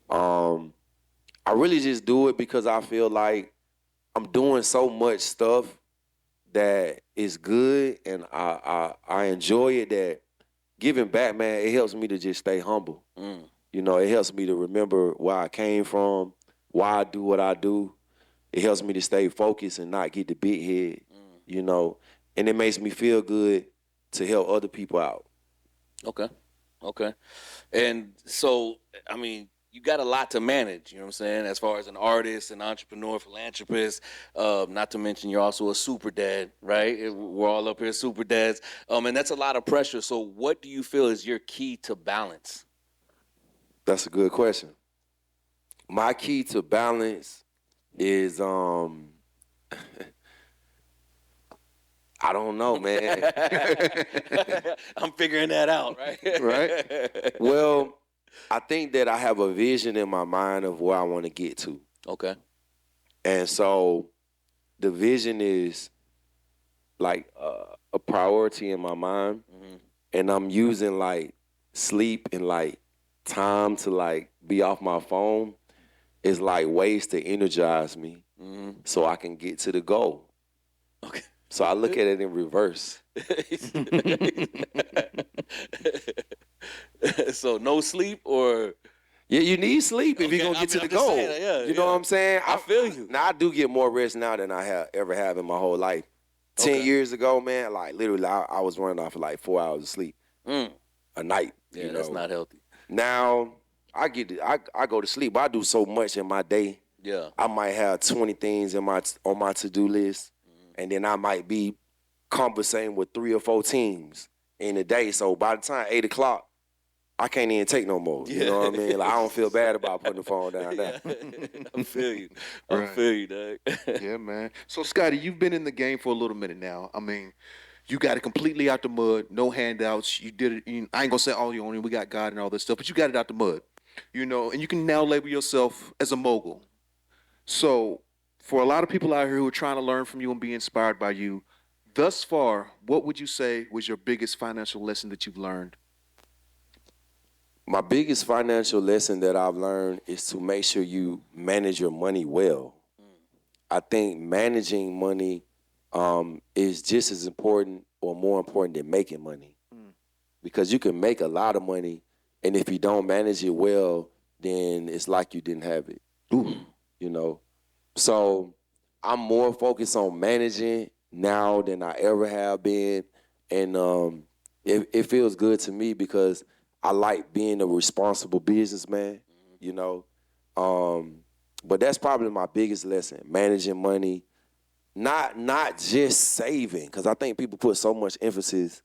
I really just do it because I feel like I'm doing so much stuff that is good, and I enjoy it. That giving back, man, it helps me to just stay humble. It helps me to remember where I came from, why I do what I do. It helps me to stay focused and not get the big head, and it makes me feel good to help other people out. Okay. And so, I mean, you got a lot to manage, you know what I'm saying, as far as an artist, an entrepreneur, philanthropist, not to mention you're also a super dad, right? We're all up here super dads, and that's a lot of pressure. So what do you feel is your key to balance? That's a good question. My key to balance is I don't know, man. I'm figuring that out, right? Right. Well, I think that I have a vision in my mind of where I want to get to. Okay. And so the vision is like a priority in my mind. And I'm using like sleep and like time to like be off my phone is like ways to energize me so I can get to the goal. Okay. So I look at it in reverse. So no sleep or? Yeah, you need sleep if you're going to get to the goal. You know what I'm saying? I feel you. Now, I do get more rest now than I ever have in my whole life. 10 years ago, man, like literally I was running off of like 4 hours of sleep a night. Yeah, that's not healthy. Now, I go to sleep. I do so much in my day. Yeah. I might have 20 things on my to-do list, and then I might be conversating with 3 or 4 teams in a day. So by the time 8 o'clock, I can't even take no more. You know what I mean? Like, I don't feel bad about putting the phone down now. I feel you. I feel you, dog. Yeah, man. So, Scotty, you've been in the game for a little minute now. I mean, you got it completely out the mud, no handouts. You did it. I ain't gonna say all you own. We got God and all this stuff, but you got it out the mud, and you can now label yourself as a mogul. So, for a lot of people out here who are trying to learn from you and be inspired by you, thus far, what would you say was your biggest financial lesson that you've learned? My biggest financial lesson that I've learned is to make sure you manage your money well. I think managing money is just as important or more important than making money. Because you can make a lot of money, and if you don't manage it well, then it's like you didn't have it. So I'm more focused on managing now than I ever have been, and it feels good to me because I like being a responsible businessman, but that's probably my biggest lesson: managing money, not just saving, because I think people put so much emphasis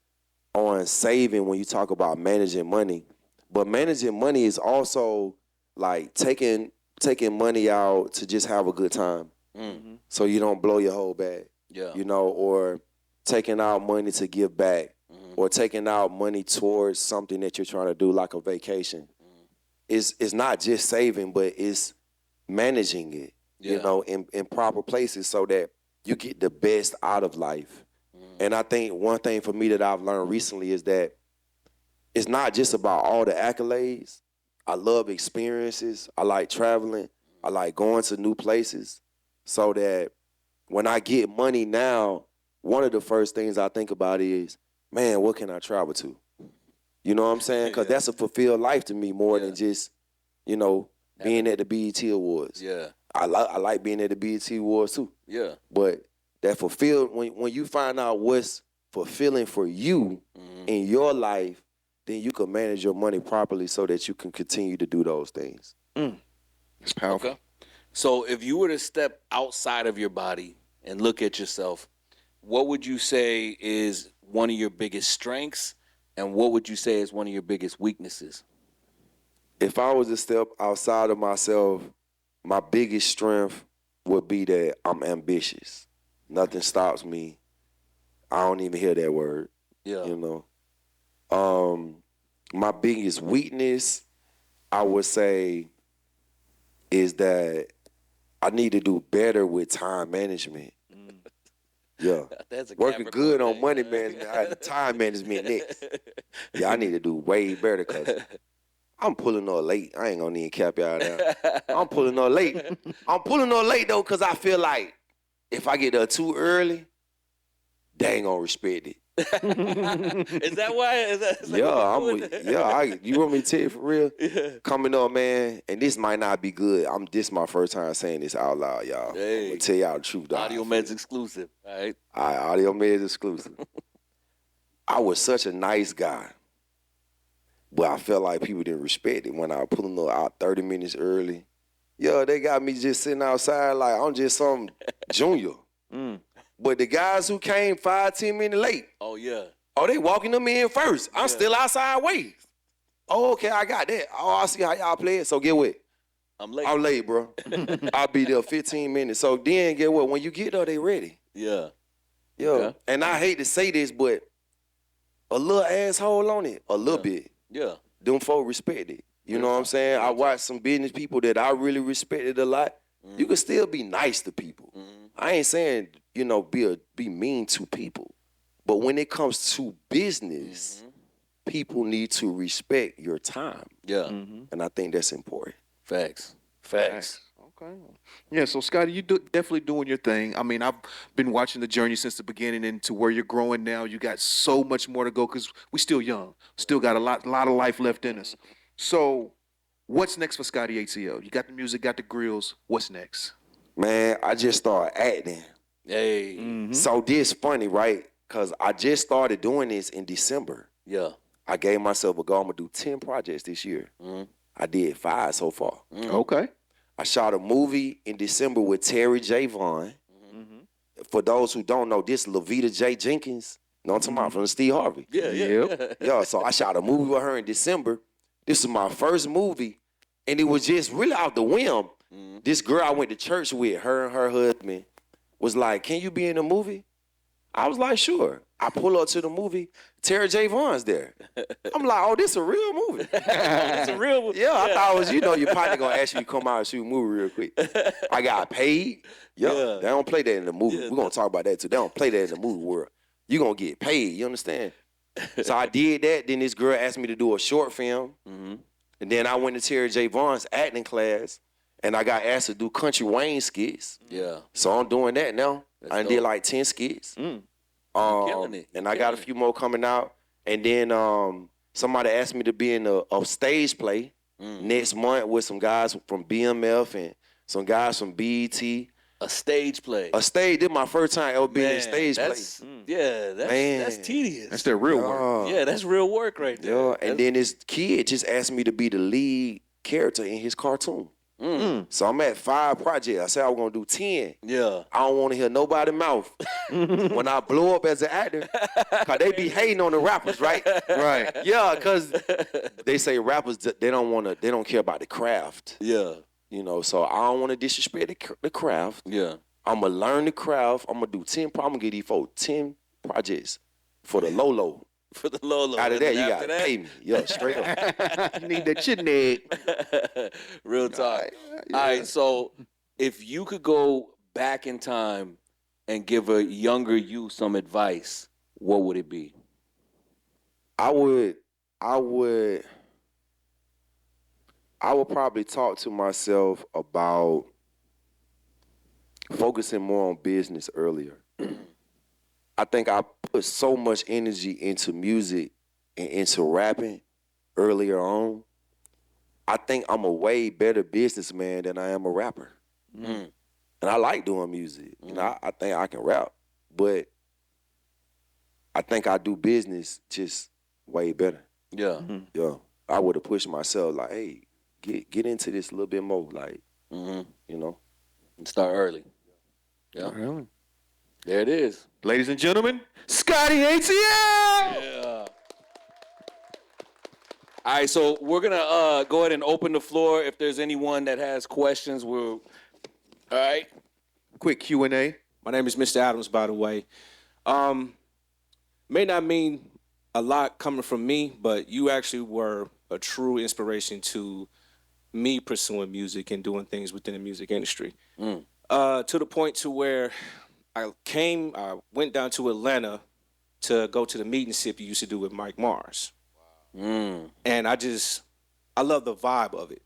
on saving when you talk about managing money, but managing money is also like taking money out to just have a good time, so you don't blow your whole bag, or taking out money to give back, or taking out money towards something that you're trying to do, like a vacation. It's not just saving, but it's managing it, in proper places so that you get the best out of life. And I think one thing for me that I've learned recently is that it's not just about all the accolades. I love experiences. I like traveling. I like going to new places, so that when I get money now, one of the first things I think about is, man, what can I travel to? You know what I'm saying? Because that's a fulfilled life to me more than just, being at the BET Awards. Yeah. I like being at the BET Awards too. Yeah. But that fulfilled, when you find out what's fulfilling for you in your life, then you can manage your money properly so that you can continue to do those things. It's powerful. Okay. So if you were to step outside of your body and look at yourself, what would you say is one of your biggest strengths, and what would you say is one of your biggest weaknesses? If I was to step outside of myself, my biggest strength would be that I'm ambitious. Nothing stops me. I don't even hear that word. Yeah. You know. My biggest weakness, I would say, is that I need to do better with time management. Yeah. That's a Working Capricorn good on thing, money man. management, I had the time management next. Yeah, I need to do way better because I'm pulling up late. I ain't gonna even cap y'all out. I'm pulling up late. I'm pulling up late though because I feel like if I get there too early, they ain't gonna respect it. Is that why? Is that Yeah, what you doing? you want me to tell you for real? Yeah. Coming up, man, and this might not be good. This my first time saying this out loud, y'all. Hey. I'm gonna tell y'all the truth. Dog. Audio Meds exclusive. All right. All right, Audio Meds exclusive. I was such a nice guy, but I felt like people didn't respect it when I was pulling up out 30 minutes early. Yeah, they got me just sitting outside like I'm just some junior. But the guys who came 5-10 minutes late, Oh yeah. they walking them in first. I'm Yeah. still outside waiting. Oh, okay, I got that. Oh, I see how y'all play it. So get what? I'm late. I'm late, bro. I'll be there 15 minutes. So then get what? When you get there, they ready. Yeah. Yo, Okay. and I hate to say this, but a little asshole on it, a little bit. Yeah. Them folk respect it. You know what I'm saying? I watched some business people that I really respected a lot. You can still be nice to people. I ain't saying, be mean to people. But when it comes to business, people need to respect your time. Yeah. And I think that's important. Facts. Okay. Yeah, so Scotty, you definitely doing your thing. I mean, I've been watching the journey since the beginning and to where you're growing now. You got so much more to go because we still young. Still got a lot of life left in us. So what's next for Scotty ATL? You got the music, got the grills. What's next? Man, I just started acting. Hey. So this funny, right? Because I just started doing this in December. Yeah. I gave myself a goal. I'm going to do 10 projects this year. I did 5 so far. Okay. I shot a movie in December with Terry J. Vaughn. For those who don't know, this Lavita J. Jenkins. You know what I'm talking about? From Steve Harvey. Yeah. Yeah, so I shot a movie with her in December. This is my first movie. And it was just really out the whim. This girl I went to church with, her and her husband, was like, can you be in the movie? I was like, sure. I pull up to the movie. Terry J. Vaughn's there. I'm like, oh, this a real movie. It's a real one. Yeah, I thought it was, your partner gonna ask you to come out and shoot a movie real quick. I got paid. Yeah. They don't play that in the movie. Yeah. We're gonna talk about that too. They don't play that in the movie world. You gonna get paid, you understand? So I did that. Then this girl asked me to do a short film. And then I went to Terry J. Vaughn's acting class and I got asked to do Country Wayne skits. Yeah. So I'm doing that now. That's I dope. did like 10 skits. killing it. And I got a few more coming out. And then somebody asked me to be in a stage play next month with some guys from BMF and some guys from BET. A stage play. A stage, this is my first time ever being in a Man, stage play. Yeah, that's tedious. That's their real work. Yeah, that's real work right there. Yeah, and then this kid just asked me to be the lead character in his cartoon. So I'm at 5 projects. I said I was gonna do 10. Yeah. I don't want to hear nobody's mouth when I blow up as an actor, cause they be hating on the rappers, right? Right. Yeah, cause they say rappers they don't care about the craft, Yeah. So I don't want to disrespect the craft. Yeah. I'm gonna learn the craft. I'm gonna do 10. I'm gonna get these folks 10 projects for the Lolo. For the Lolo. Out of and that, then you after gotta pay me. Yeah, straight up. You need that chicken egg. Real talk. All right, so if you could go back in time and give a younger you some advice, what would it be? I would probably talk to myself about focusing more on business earlier. I think I put so much energy into music and into rapping earlier on. I think I'm a way better businessman than I am a rapper. And I like doing music. I think I can rap, but I think I do business just way better. Yeah. Yeah, I would have pushed myself like, hey, get into this a little bit more, like, Start early. Yeah. Really? There it is. Ladies and gentlemen, Scotty ATL! Yeah. All right, so we're gonna go ahead and open the floor. If there's anyone that has questions, all right. Quick Q&A. My name is Mr. Adams, by the way. May not mean a lot coming from me, but you actually were a true inspiration to me pursuing music and doing things within the music industry. To the point to where I went down to Atlanta to go to the meet and sip you used to do with Mike Mars. And I love the vibe of it.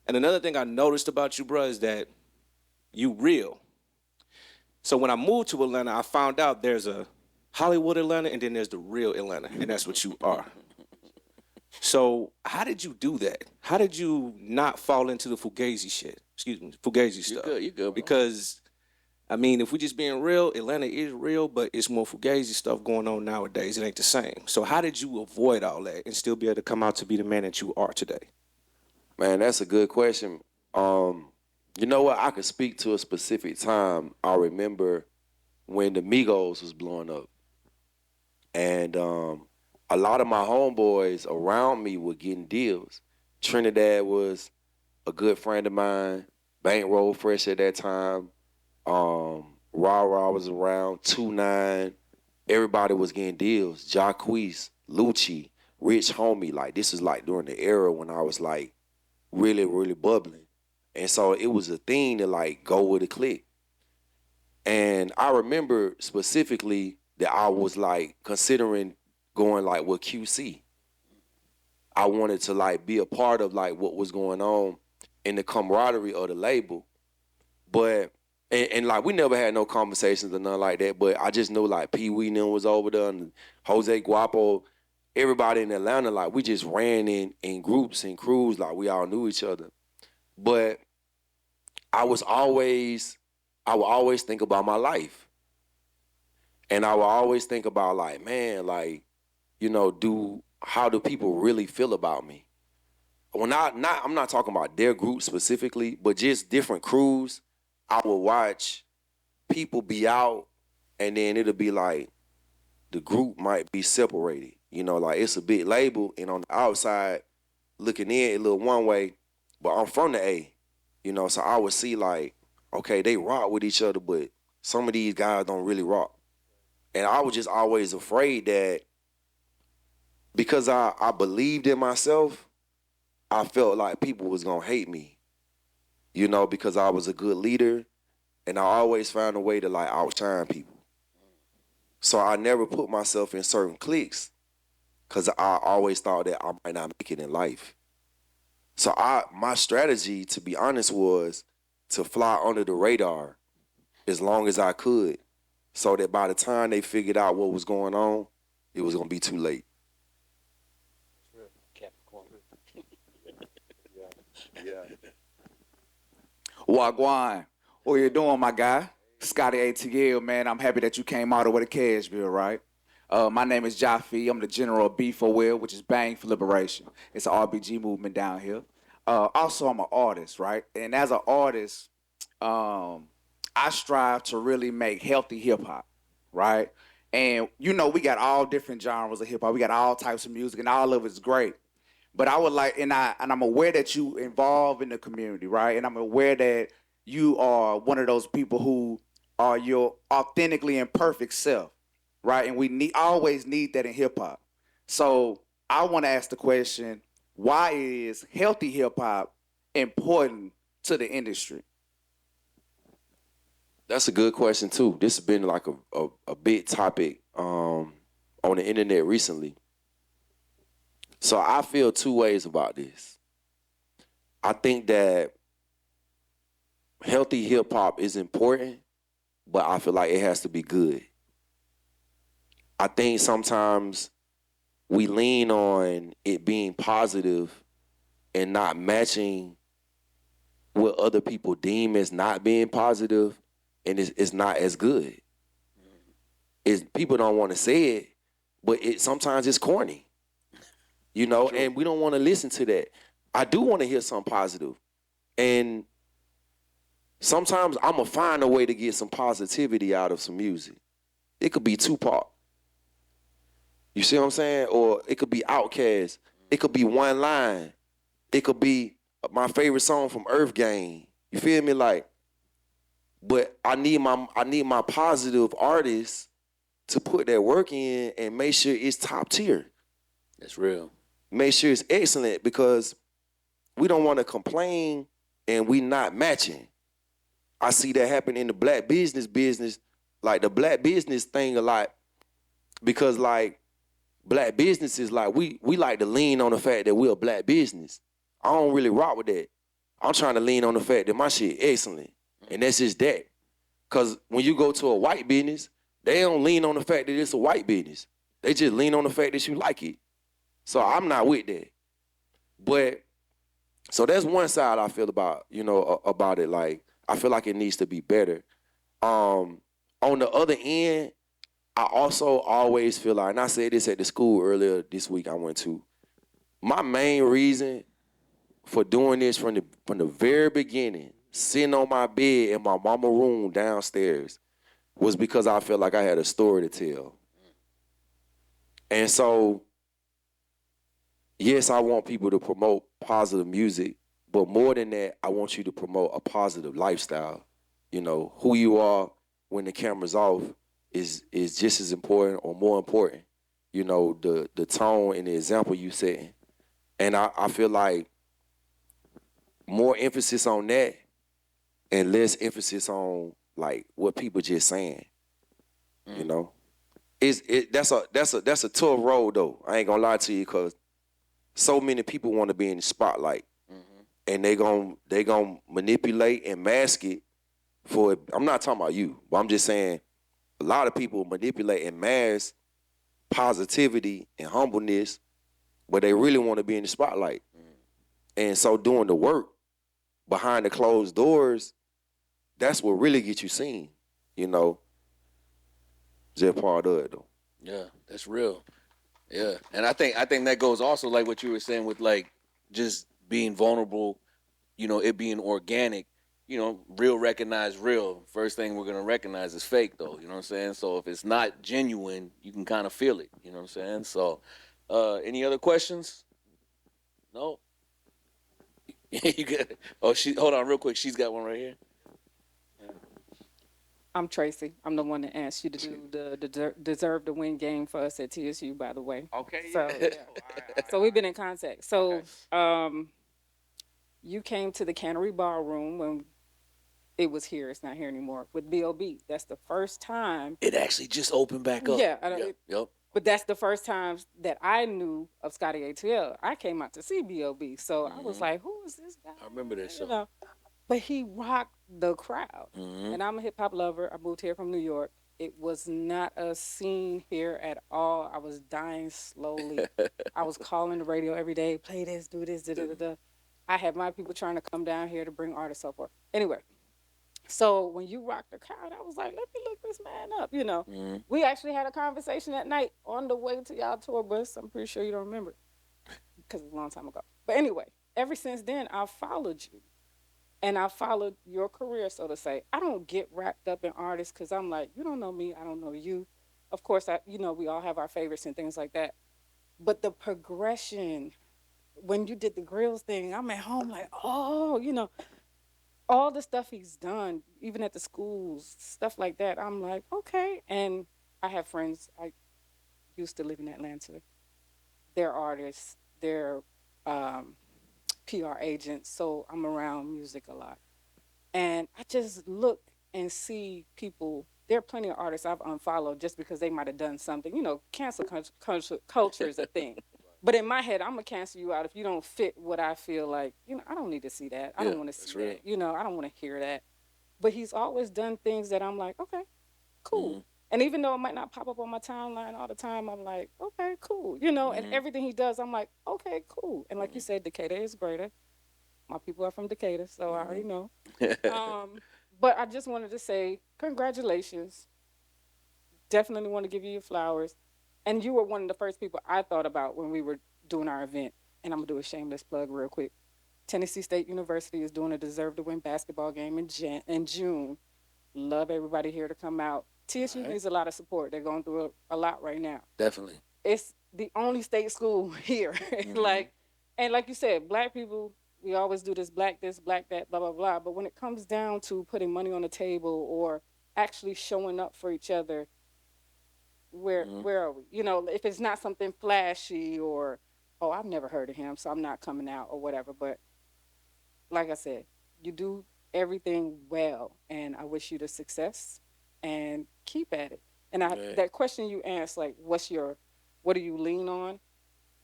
And another thing I noticed about you, bro, is that you real. So when I moved to Atlanta, I found out there's a Hollywood Atlanta and then there's the real Atlanta, and that's what you are. So how did you do that? How did you not fall into the Fugazi shit? Fugazi stuff. You're good, bro. Because, I mean, if we just being real, Atlanta is real, but it's more Fugazi stuff going on nowadays. It ain't the same. So how did you avoid all that and still be able to come out to be the man that you are today? Man, that's a good question. You know what? I could speak to a specific time. I remember when the Migos was blowing up. And a lot of my homeboys around me were getting deals. Trinidad was a good friend of mine. Bankroll Fresh at that time. Raw was around. 2-9. Everybody was getting deals. Jacquees, Lucci, Rich Homie. Like, this is like during the era when I was like really, really bubbling. And so it was a thing to like go with a clique. And I remember specifically that I was like considering going like with QC. I wanted to like be a part of like what was going on in the camaraderie of the label. But, and like we never had no conversations or nothing like that, but I just knew like Pee Wee and them was over there and Jose Guapo, everybody in Atlanta, like we just ran in groups and crews, like we all knew each other. But I would always think about my life. And I would always think about like, man, like, you know, how do people really feel about me? I'm not talking about their group specifically, but just different crews. I would watch people be out and then it'll be like the group might be separated. You know, like it's a big label and on the outside looking in, it look one way, but I'm from the A. You know, so I would see like, okay, they rock with each other, but some of these guys don't really rock. And I was just always afraid that because I believed in myself, I felt like people was gonna hate me, you know, because I was a good leader and I always found a way to like outshine people. So I never put myself in certain cliques because I always thought that I might not make it in life. So my strategy, to be honest, was to fly under the radar as long as I could so that by the time they figured out what was going on, it was going to be too late. Wagwan, what you doing, my guy? Scotty ATL, man. I'm happy that you came out with a cash bill, right? My name is Jaffe. I'm the general of B4Will, which is Bang for Liberation. It's an RBG movement down here. Also, I'm an artist, right? And as an artist, I strive to really make healthy hip-hop, right? And, you know, we got all different genres of hip-hop. We got all types of music, and all of it's great. But I would like, and I'm aware that you involved in the community, right? And I'm aware that you are one of those people who are your authentically imperfect self, right? And we always need that in hip hop. So I want to ask the question, why is healthy hip hop important to the industry? That's a good question too. This has been like a big topic on the internet recently. So I feel two ways about this. I think that healthy hip hop is important, but I feel like it has to be good. I think sometimes we lean on it being positive and not matching what other people deem as not being positive, and it's not as good. People don't want to say it, but sometimes it's corny. You know, and we don't want to listen to that. I do want to hear something positive. And sometimes I'm going to find a way to get some positivity out of some music. It could be Tupac. You see what I'm saying? Or it could be Outkast. It could be one line. It could be my favorite song from Earth Gang. You feel me? Like, but I need my positive artists to put that work in and make sure it's top tier. That's real. Make sure it's excellent, because we don't want to complain and we not matching. I see that happen in the black business, like the black business thing a lot, because like black businesses, like we like to lean on the fact that we're a black business. I don't really rock with that. I'm trying to lean on the fact that my shit excellent, and that's just that. Cause when you go to a white business, they don't lean on the fact that it's a white business. They just lean on the fact that you like it. So I'm not with that. But so that's one side I feel about, about it. Like, I feel like it needs to be better. On the other end, I also always feel like, and I said this at the school earlier this week I went to, my main reason for doing this from the very beginning, sitting on my bed in my mama room downstairs, was because I felt like I had a story to tell. And so, yes, I want people to promote positive music, but more than that, I want you to promote a positive lifestyle. Who you are when the camera's off is just as important or more important. The tone and the example you setting. And I feel like more emphasis on that and less emphasis on like what people just saying. That's a tough road though. I ain't gonna lie to you, because so many people want to be in the spotlight, and they gon' manipulate and mask it for. I'm not talking about you, but I'm just saying a lot of people manipulate and mask positivity and humbleness, but they really want to be in the spotlight. And so doing the work behind the closed doors, that's what really gets you seen. Just part of it though. Yeah, that's real. Yeah, and I think that goes also like what you were saying with like just being vulnerable, it being organic. Real recognize real. First thing we're gonna recognize is fake, though. You know what I'm saying? So if it's not genuine, you can kind of feel it. You know what I'm saying? So, any other questions? No. You good? Oh, hold on real quick. She's got one right here. I'm Tracy. I'm the one that asked you to do the deserve to win game for us at TSU, by the way. Okay. So, yeah. So we've been in contact. So, you came to the Cannery Ballroom when it was here. It's not here anymore with B.O.B. That's the first time. It actually just opened back up. Yeah. Yep. But that's the first time that I knew of Scotty ATL. I came out to see B.O.B. So I was like, who is this guy? I remember that show. But he rocked the crowd. And I'm a hip hop lover. I moved here from New York. It was not a scene here at all. I was dying slowly. I was calling the radio every day, play this, do this, da da da da. I had my people trying to come down here to bring artists so forth. Anyway, so when you rocked the crowd, I was like, let me look this man up, We actually had a conversation that night on the way to y'all tour bus. I'm pretty sure you don't remember because it was a long time ago. But anyway, ever since then, I've followed you. And I followed your career, so to say. I don't get wrapped up in artists because I'm like, you don't know me, I don't know you. Of course, we all have our favorites and things like that. But the progression, when you did the grills thing, I'm at home like, oh, all the stuff he's done, even at the schools, stuff like that. I'm like, okay. And I have friends. I used to live in Atlanta. They're artists. They're PR agents, so I'm around music a lot. And I just look and see people. There are plenty of artists I've unfollowed just because they might have done something. Cancel culture is a thing. But in my head, I'm going to cancel you out if you don't fit what I feel like. I don't need to see that. I don't want to see that. I don't want to hear that. But he's always done things that I'm like, okay, cool. And even though it might not pop up on my timeline all the time, I'm like, okay, cool. And everything he does, I'm like, okay, cool. And like you said, Decatur is greater. My people are from Decatur, so I already know. But I just wanted to say congratulations. Definitely want to give you your flowers. And you were one of the first people I thought about when we were doing our event. And I'm going to do a shameless plug real quick. Tennessee State University is doing a Deserve to Win basketball game in June. Love everybody here to come out. TSU needs a lot of support. They're going through a lot right now. Definitely. It's the only state school here. Like, and like you said, black people, we always do this, black that, blah, blah, blah. But when it comes down to putting money on the table or actually showing up for each other, where are we? You know, if it's not something flashy or, oh, I've never heard of him, so I'm not coming out or whatever. But like I said, you do everything well, and I wish you the success and keep at it. And that question you asked, like, what do you lean on?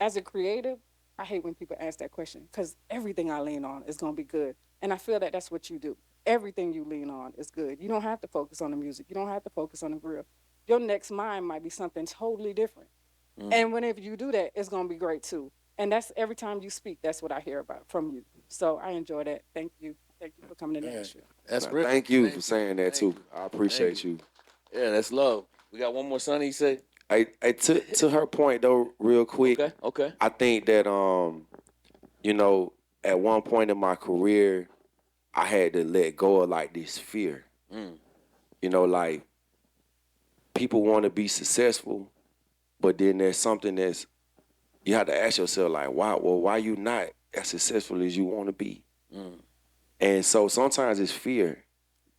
As a creative, I hate when people ask that question because everything I lean on is gonna be good, and I feel that that's what you do. Everything you lean on is good. You don't have to focus on the music. You don't have to focus on the grill. Your next mind might be something totally different, and whenever you do that, it's gonna be great too. And that's every time you speak. That's what I hear about from you. So I enjoy that. Thank you. Thank you for coming to Nashville. That's real. Thank you for saying that too. I appreciate Thank you. Yeah, that's love. We got one more son. He said. Hey, to her point though, real quick. Okay. I think that you know, at one point in my career, I had to let go of like this fear. You know, like people want to be successful, but then there's something that's you have to ask yourself like, wow, well, why you not as successful as you want to be? And so sometimes it's fear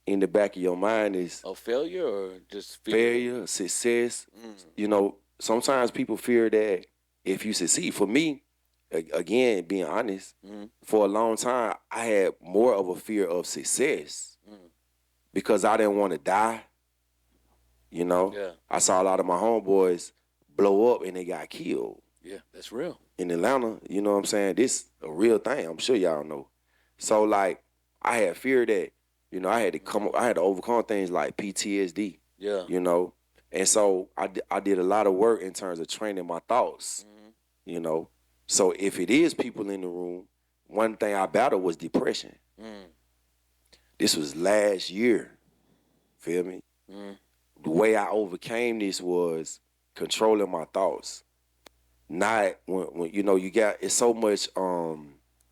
in the back of your mind is A failure or just failure, success. You know, sometimes people fear that if you succeed. For me, again, being honest, for a long time, I had more of a fear of success because I didn't want to die. You know, Yeah. I saw a lot of my homeboys blow up and they got killed Yeah, that's real. in Atlanta. You know what I'm saying? This a real thing. I'm sure y'all know. So like, I had fear that, you know, I had to overcome things like PTSD. Yeah. You know, and so I did a lot of work in terms of training my thoughts. You know, so if it is people in the room, one thing I battled was depression. This was last year. Feel me? The way I overcame this was controlling my thoughts. Not when you know you got it's so much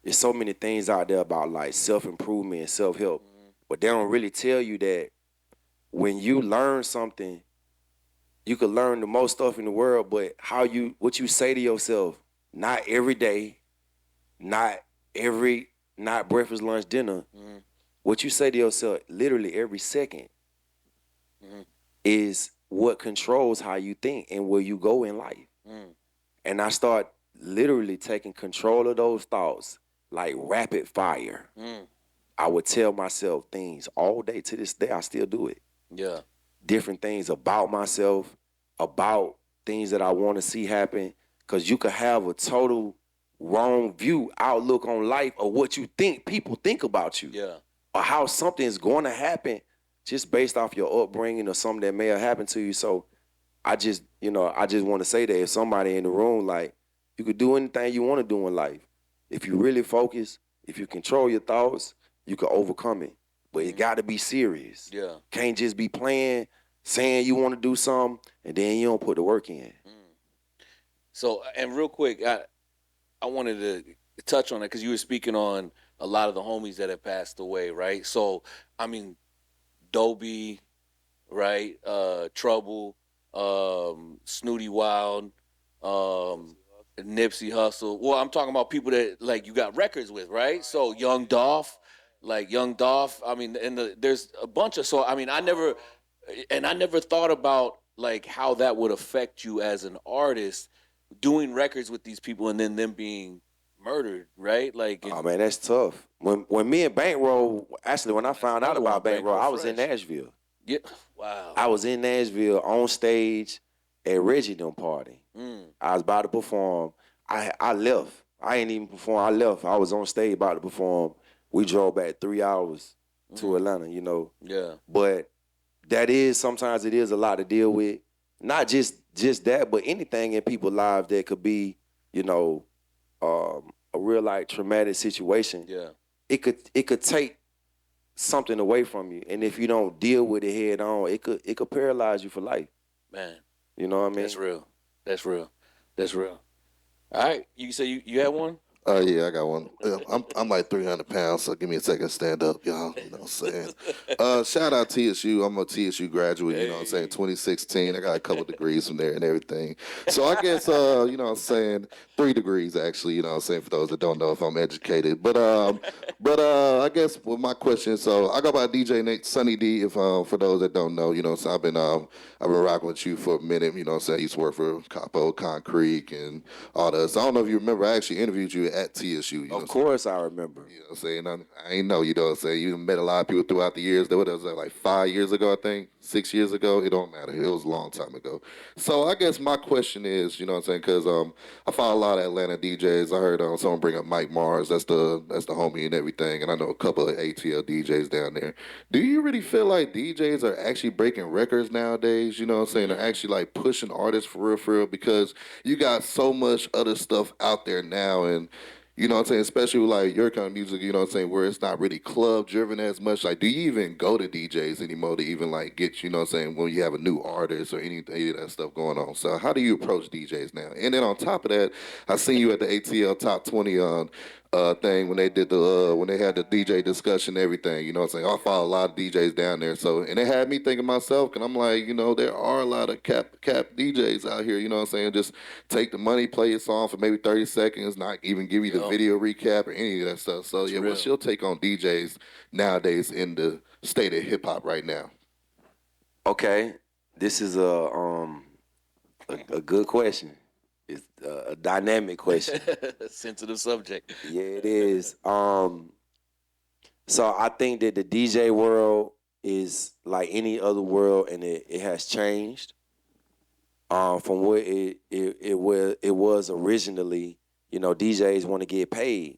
there's so many things out there about like self-improvement and self-help, but they don't really tell you that when you learn something, you could learn the most stuff in the world, but what you say to yourself, not every day, not breakfast, lunch, dinner. What you say to yourself literally every second is what controls how you think and where you go in life. And I start literally taking control of those thoughts like rapid fire. I would tell myself things all day. To this day, I still do it. Yeah. Different things about myself, about things that I want to see happen. Because you could have a total wrong outlook on life or what you think people think about you. Yeah. Or how something is going to happen just based off your upbringing or something that may have happened to you. So I just want to say that if somebody in the room, like, you could do anything you want to do in life. If you really focus, if you control your thoughts, you can overcome it. But it got to be serious. Yeah. Can't just be playing, saying you want to do something, and then you don't put the work in. So, and real quick, I wanted to touch on it because you were speaking on a lot of the homies that have passed away, right? So, I mean, Dobie, right? Trouble, Snooty Wild, Nipsey Hussle. Well, I'm talking about people that like you got records with, right? So Young Dolph. I mean, there's a bunch of. So I mean, I never thought about like how that would affect you as an artist doing records with these people and then them being murdered, right? Like, Oh man, that's tough. When me and Bankroll, actually, when I found out about Bankroll, I was in Fresh. Nashville. yeah, wow. I was in Nashville on stage at Reggie Them party. I was about to perform. I left. I ain't even perform. I left. I was on stage about to perform. We drove back 3 hours to Atlanta, you know. Yeah. But sometimes it is a lot to deal with. Not just that, but anything in people's lives that could be, you know, a real like traumatic situation. Yeah. It could take something away from you, and if you don't deal with it head on, it could paralyze you for life. Man. You know what I mean? That's real. All right. You say you had one? Oh yeah, I got one. I'm like 300 pounds, so give me a second to stand up, y'all. You know what I'm saying? Shout out TSU. I'm a TSU graduate. You know what I'm saying? 2016. I got a couple degrees from there and everything. So I guess you know what I'm saying, 3 degrees actually. You know what I'm saying, for those that don't know if I'm educated. But I guess with my question, so I go by DJ Nate Sunny D. If for those that don't know, you know, so I've been rocking with you for a minute. You know what I'm saying? I used to work for Capo, Concrete, and all that. So I don't know if you remember. I actually interviewed you at TSU. You know Of course, I remember. You know what I'm saying? I ain't know, you know what I'm saying? You met a lot of people throughout the years. What was that, like 5 years ago, I think? 6 years ago? It don't matter. It was a long time ago. So I guess my question is, you know what I'm saying? Because I follow a lot of Atlanta DJs. I heard someone bring up Mike Mars. That's the homie and everything. And I know a couple of ATL DJs down there. Do you really feel like DJs are actually breaking records nowadays? You know what I'm saying? They're actually like pushing artists for real, because you got so much other stuff out there now, and you know what I'm saying, especially with like your kind of music, you know what I'm saying, where it's not really club driven as much. Like, do you even go to DJs anymore to even like get, you know what I'm saying, when you have a new artist or any of that stuff going on? So how do you approach DJs now? And then on top of that, I seen you at the ATL Top 20 thing when they did the when they had the DJ discussion and everything. You know what I'm saying? I follow a lot of DJs down there. So, and it had me thinking myself, and I'm like, you know, there are a lot of cap DJs out here, you know what I'm saying? Just take the money, play your song for maybe 30 seconds, not even give you the video recap or any of that stuff. So yeah, what's your take on DJs nowadays in the state of hip hop right now? Okay, this is a good question. It's a dynamic question. Sensitive subject. Yeah, it is. So I think that the DJ world is like any other world, and it has changed from what it was originally. You know, DJs want to get paid.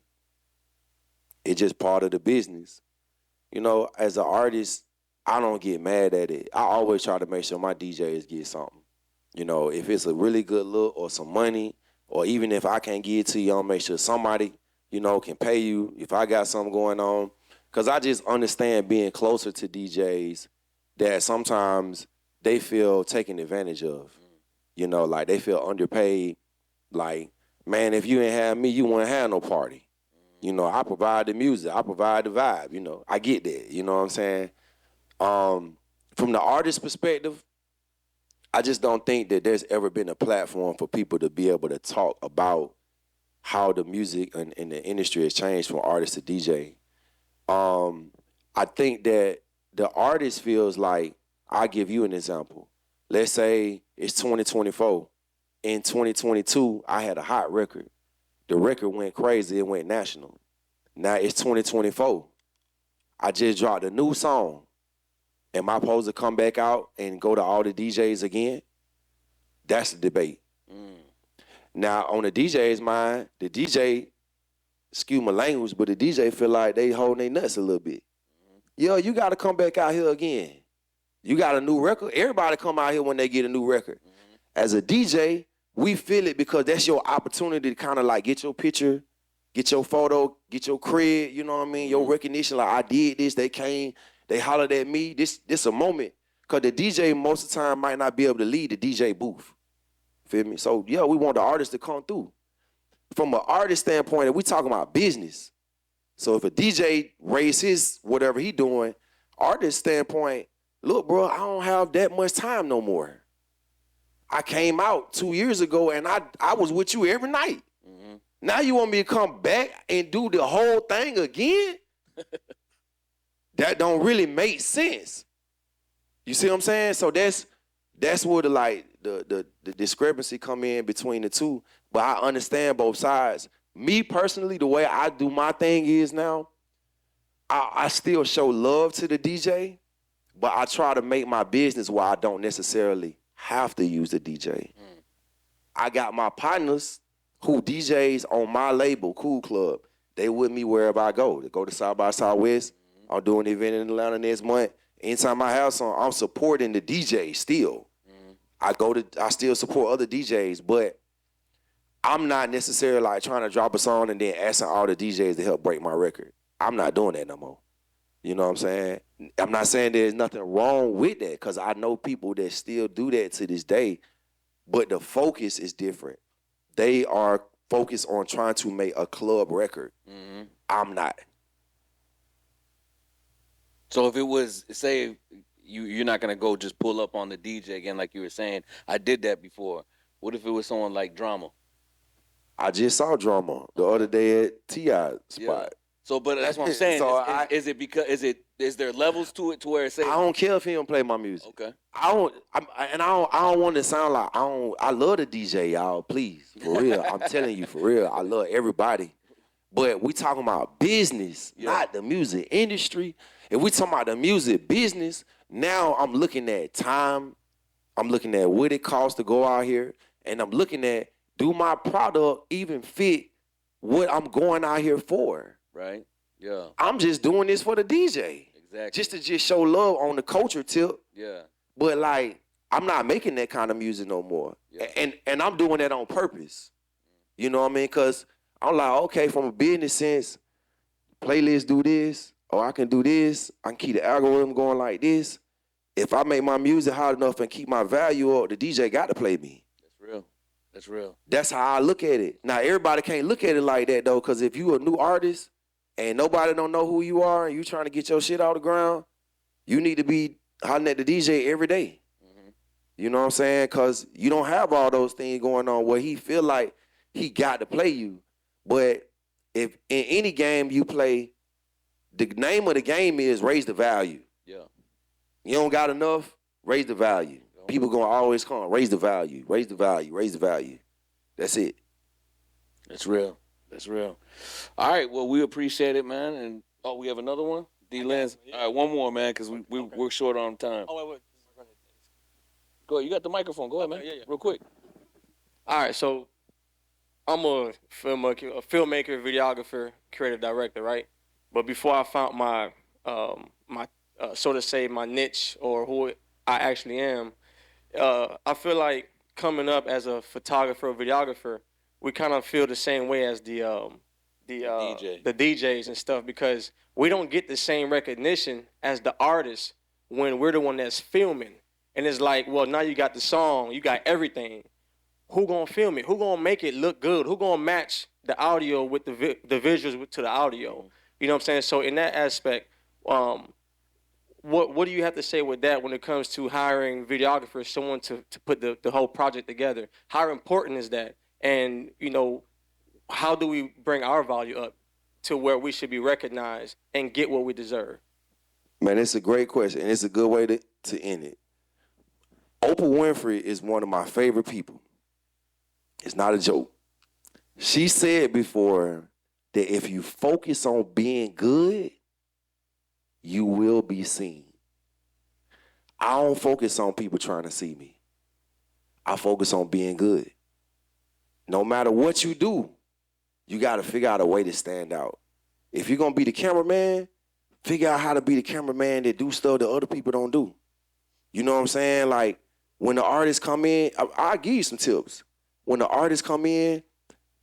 It's just part of the business. You know, as an artist, I don't get mad at it. I always try to make sure my DJs get something. You know, if it's a really good look or some money, or even if I can't give it to you, I'll make sure somebody, you know, can pay you if I got something going on. Because I just understand being closer to DJs that sometimes they feel taken advantage of. You know, like they feel underpaid. Like, man, if you ain't have me, you wouldn't have no party. You know, I provide the music. I provide the vibe. You know, I get that. You know what I'm saying? From the artist perspective, I just don't think that there's ever been a platform for people to be able to talk about how the music and the industry has changed from artist to DJ. I think that the artist feels like, I'll give you an example. Let's say it's 2024. In 2022, I had a hot record. The record went crazy. It went national. Now it's 2024. I just dropped a new song. Am I supposed to come back out and go to all the DJs again? That's the debate. Now, on the DJ's mind, the DJ, excuse my language, but the DJ feel like they holding their nuts a little bit. Yo, you got to come back out here again. You got a new record? Everybody come out here when they get a new record. As a DJ, we feel it because that's your opportunity to kind of like get your picture, get your photo, get your cred, you know what I mean? Your recognition, like I did this, they came, they hollered at me. This a moment. Because the DJ most of the time might not be able to lead the DJ booth. Feel me? So, yeah, we want the artist to come through. From an artist standpoint, we talking about business. So if a DJ raise his whatever he doing, artist standpoint, look, bro, I don't have that much time no more. I came out 2 years ago and I was with you every night. Now you want me to come back and do the whole thing again? That don't really make sense. You see what I'm saying? So that's where the discrepancy come in between the two. But I understand both sides. Me personally, the way I do my thing is now, I still show love to the DJ, but I try to make my business where I don't necessarily have to use the DJ. I got my partners who DJs on my label, Cool Club. They with me wherever I go. They go to South by Southwest. I'm doing an event in Atlanta next month. Anytime I have some, I'm supporting the DJ still. I still support other DJs, but I'm not necessarily like trying to drop a song and then asking all the DJs to help break my record. I'm not doing that no more. You know what I'm saying? I'm not saying there's nothing wrong with that, because I know people that still do that to this day, but the focus is different. They are focused on trying to make a club record. I'm not. So if it was, say, you're not gonna go just pull up on the DJ again, like you were saying. I did that before. What if it was someone like Drama? I just saw Drama the other day at T.I. spot. Yeah. So, but that's what I'm saying. So is it because is there levels to it to where it say I don't care if he don't play my music. Okay. I don't want to sound like I love the DJ, y'all. Please, for real. I'm telling you, for real. I love everybody. But we talking about business, not the music industry. If we talking about the music business, now I'm looking at time. I'm looking at what it costs to go out here, and I'm looking at, do my product even fit what I'm going out here for? Right. Yeah. I'm just doing this for the DJ. Exactly. Just to show love on the culture tip. Yeah. But like, I'm not making that kind of music no more. Yeah. And I'm doing that on purpose. You know what I mean? Because I'm like, okay, from a business sense, playlist do this, or I can do this. I can keep the algorithm going like this. If I make my music hot enough and keep my value up, the DJ got to play me. That's real. That's real. That's how I look at it. Now, everybody can't look at it like that, though, because if you a new artist and nobody don't know who you are and you trying to get your shit off the ground, you need to be hollering at the DJ every day. You know what I'm saying? Because you don't have all those things going on where he feel like he got to play you. But if in any game you play, the name of the game is raise the value. Yeah. You don't got enough, raise the value. People gonna always come, raise the value, raise the value, raise the value. That's it. That's real. That's real. All right. Well, we appreciate it, man. And we have another one. D-Lens. All right, one more, man, because we're short on time. Oh, wait. Go ahead. You got the microphone. Go ahead, man. Yeah. Real quick. All right, so I'm a filmmaker, videographer, creative director, right? But before I found my so to say, my niche or who I actually am, I feel like coming up as a photographer or videographer, we kind of feel the same way as the DJs and stuff, because we don't get the same recognition as the artists when we're the one that's filming. And it's like, well, now you got the song, you got everything. Who gonna film it? Who gonna make it look good? Who gonna match the audio with the visuals to the audio? You know what I'm saying? So in that aspect, what do you have to say with that when it comes to hiring videographers, someone to put the whole project together? How important is that? And, you know, how do we bring our value up to where we should be recognized and get what we deserve? Man, it's a great question, and it's a good way to end it. Oprah Winfrey is one of my favorite people. It's not a joke. She said before that if you focus on being good, you will be seen. I don't focus on people trying to see me. I focus on being good. No matter what you do, you got to figure out a way to stand out. If you're going to be the cameraman, figure out how to be the cameraman that do stuff that other people don't do. You know what I'm saying? Like, when the artists come in, I'll give you some tips. When the artists come in,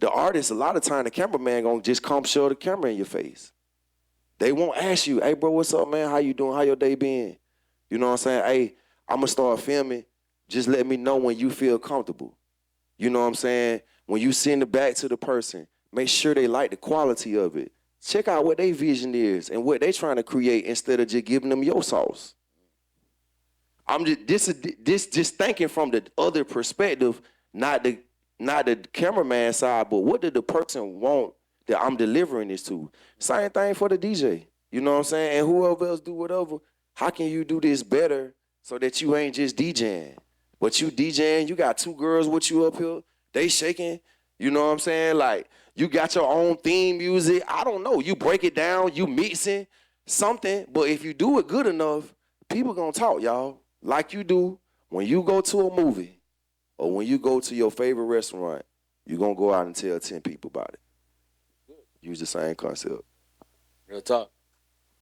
the artist, a lot of time, the cameraman going to just come show the camera in your face. They won't ask you, hey, bro, what's up, man? How you doing? How your day been? You know what I'm saying? Hey, I'm going to start filming. Just let me know when you feel comfortable. You know what I'm saying? When you send it back to the person, make sure they like the quality of it. Check out what their vision is and what they trying to create instead of just giving them your sauce. I'm just thinking from the other perspective, not the cameraman side, but what did the person want that I'm delivering this to? Same thing for the DJ. You know what I'm saying? And whoever else do whatever, how can you do this better so that you ain't just DJing? But you DJing, you got two girls with you up here, they shaking, you know what I'm saying? Like, you got your own theme music. I don't know. You break it down, you mixing something, but if you do it good enough, people gonna talk, y'all. Like you do when you go to a movie or when you go to your favorite restaurant, you're going to go out and tell 10 people about it. Use the same concept. Real talk.